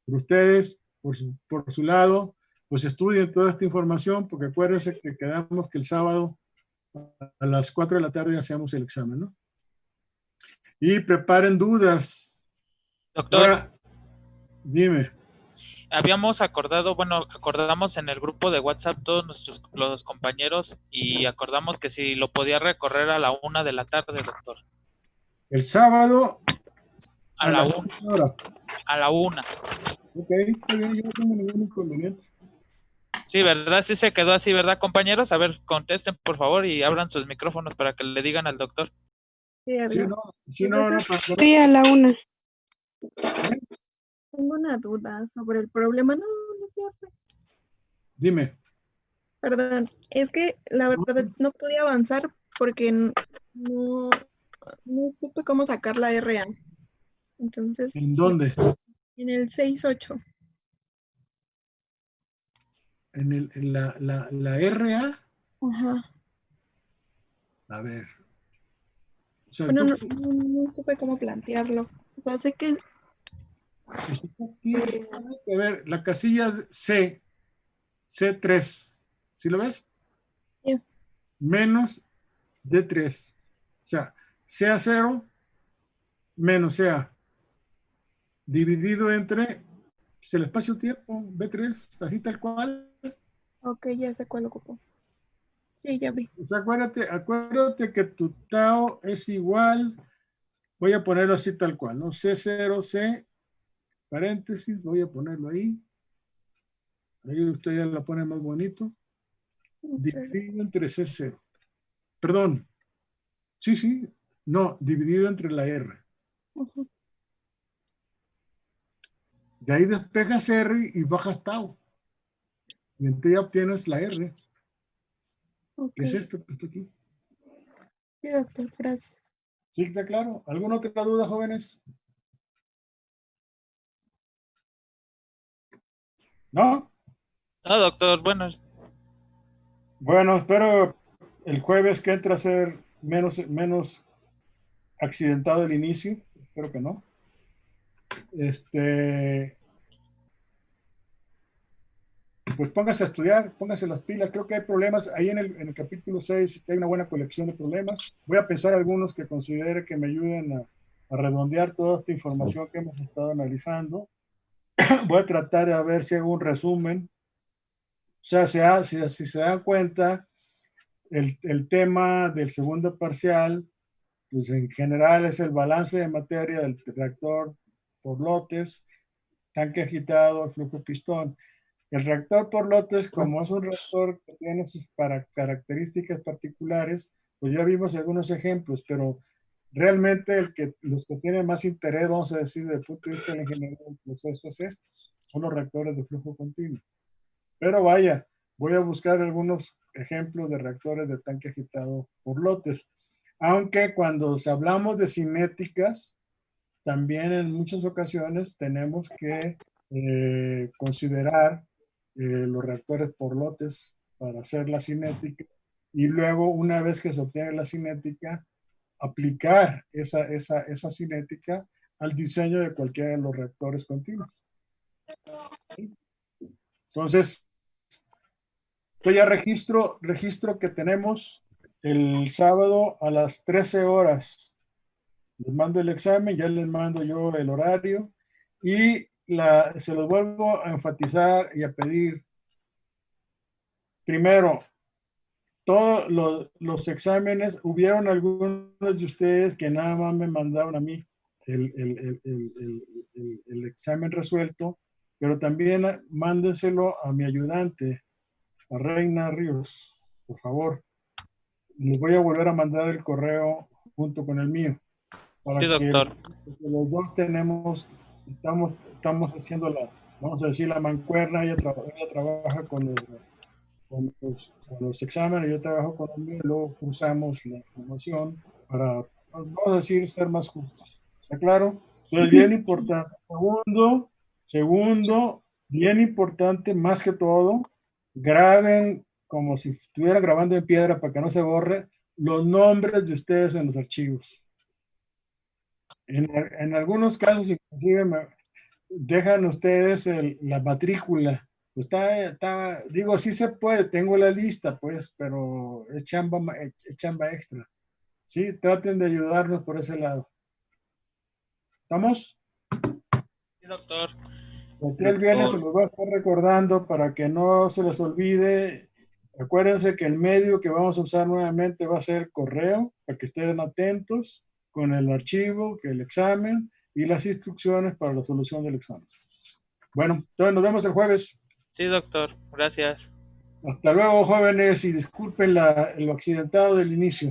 Pero ustedes, por su lado, pues estudien toda esta información, porque acuérdense que quedamos que el sábado a las 4 de la tarde hacemos el examen, ¿no? Y preparen dudas. Doctor, Ahora, dime. habíamos acordado, bueno, acordamos en el grupo de WhatsApp todos los compañeros y acordamos que si lo podía recorrer a la 1 de la tarde, doctor. El sábado A la 1. hora. A la 1. Ok, está bien, yo no tengo ningún inconveniente. Sí, ¿verdad? Sí se quedó así, ¿verdad, compañeros? A ver, contesten, por favor, y abran sus micrófonos para que le digan al doctor. Sí, no. Sí, a la 1. Tengo una duda sobre el problema. No es cierto. Dime. Perdón, es que la verdad no pude avanzar porque no supe cómo sacar la RA. Entonces, ¿En dónde? En el 6.8. En la RA. Ajá. A ver. O sea, Bueno, no supe cómo plantearlo. O sea, sé que... A ver, la casilla C3. ¿Sí lo ves? Sí. Menos D3. O sea, CA0 menos CA. Dividido entre pues, el espacio-tiempo, B3, así tal cual. Ok, ya sé cuál ocupó. Sí, ya vi. O sea, acuérdate que tu tau es igual, voy a ponerlo así tal cual, ¿no? C0C, paréntesis, voy a ponerlo ahí. Ahí usted ya lo pone más bonito. Dividido entre C0. Perdón. Sí. No, dividido entre la R. De ahí despejas R y bajas tau. Y entonces ya obtienes la R. Okay. ¿Qué es esto que está aquí? Sí, doctor, gracias. ¿Sí está claro? ¿Alguna otra duda, jóvenes? ¿No? No, doctor, bueno. Bueno, espero el jueves que entra a ser menos accidentado el inicio. Espero que no. Pues póngase a estudiar, póngase las pilas. Creo que hay problemas. Ahí en el capítulo 6 hay una buena colección de problemas. Voy a pensar algunos que considere que me ayuden a redondear toda esta información que hemos estado analizando. Voy a tratar de ver si hago un resumen. O sea, si se dan cuenta, el tema del segundo parcial, pues en general es el balance de materia del reactor por lotes, tanque agitado, flujo pistón. El reactor por lotes, como es un reactor que tiene sus características particulares, pues ya vimos algunos ejemplos, pero realmente los que tienen más interés, vamos a decir, desde el punto de vista de la ingeniería del proceso, es estos, son los reactores de flujo continuo. Pero vaya, voy a buscar algunos ejemplos de reactores de tanque agitado por lotes. Aunque cuando hablamos de cinéticas, también en muchas ocasiones tenemos que considerar los reactores por lotes para hacer la cinética y luego una vez que se obtiene la cinética, aplicar esa cinética al diseño de cualquiera de los reactores continuos. Entonces, yo ya registro que tenemos el sábado a las 13 horas. Les mando el examen, ya les mando yo el horario y se los vuelvo a enfatizar y a pedir. Primero, todos los exámenes, hubieron algunos de ustedes que nada más me mandaron a mí el examen resuelto, pero también mándenselo a mi ayudante, a Reina Ríos, por favor. Les voy a volver a mandar el correo junto con el mío. Para Sí, doctor. que los dos estamos haciendo vamos a decir, la mancuerna. Ella trabaja con los exámenes, yo trabajo con el mío, luego usamos la información para, vamos a decir, ser más justos. ¿Está claro? Entonces, bien importante. Segundo, bien importante, más que todo, graben como si estuvieran grabando en piedra para que no se borre los nombres de ustedes en los archivos. En algunos casos, inclusive, dejan ustedes la matrícula. Digo, sí se puede, tengo la lista, pues, pero es chamba extra. Sí, traten de ayudarnos por ese lado. ¿Estamos? Sí, doctor. Aquí el viernes se los voy a estar recordando para que no se les olvide. Acuérdense que el medio que vamos a usar nuevamente va a ser correo, para que estén atentos con el archivo, que el examen y las instrucciones para la solución del examen. Bueno, entonces nos vemos el jueves. Sí, doctor. Gracias. Hasta luego, jóvenes, y disculpen lo accidentado del inicio.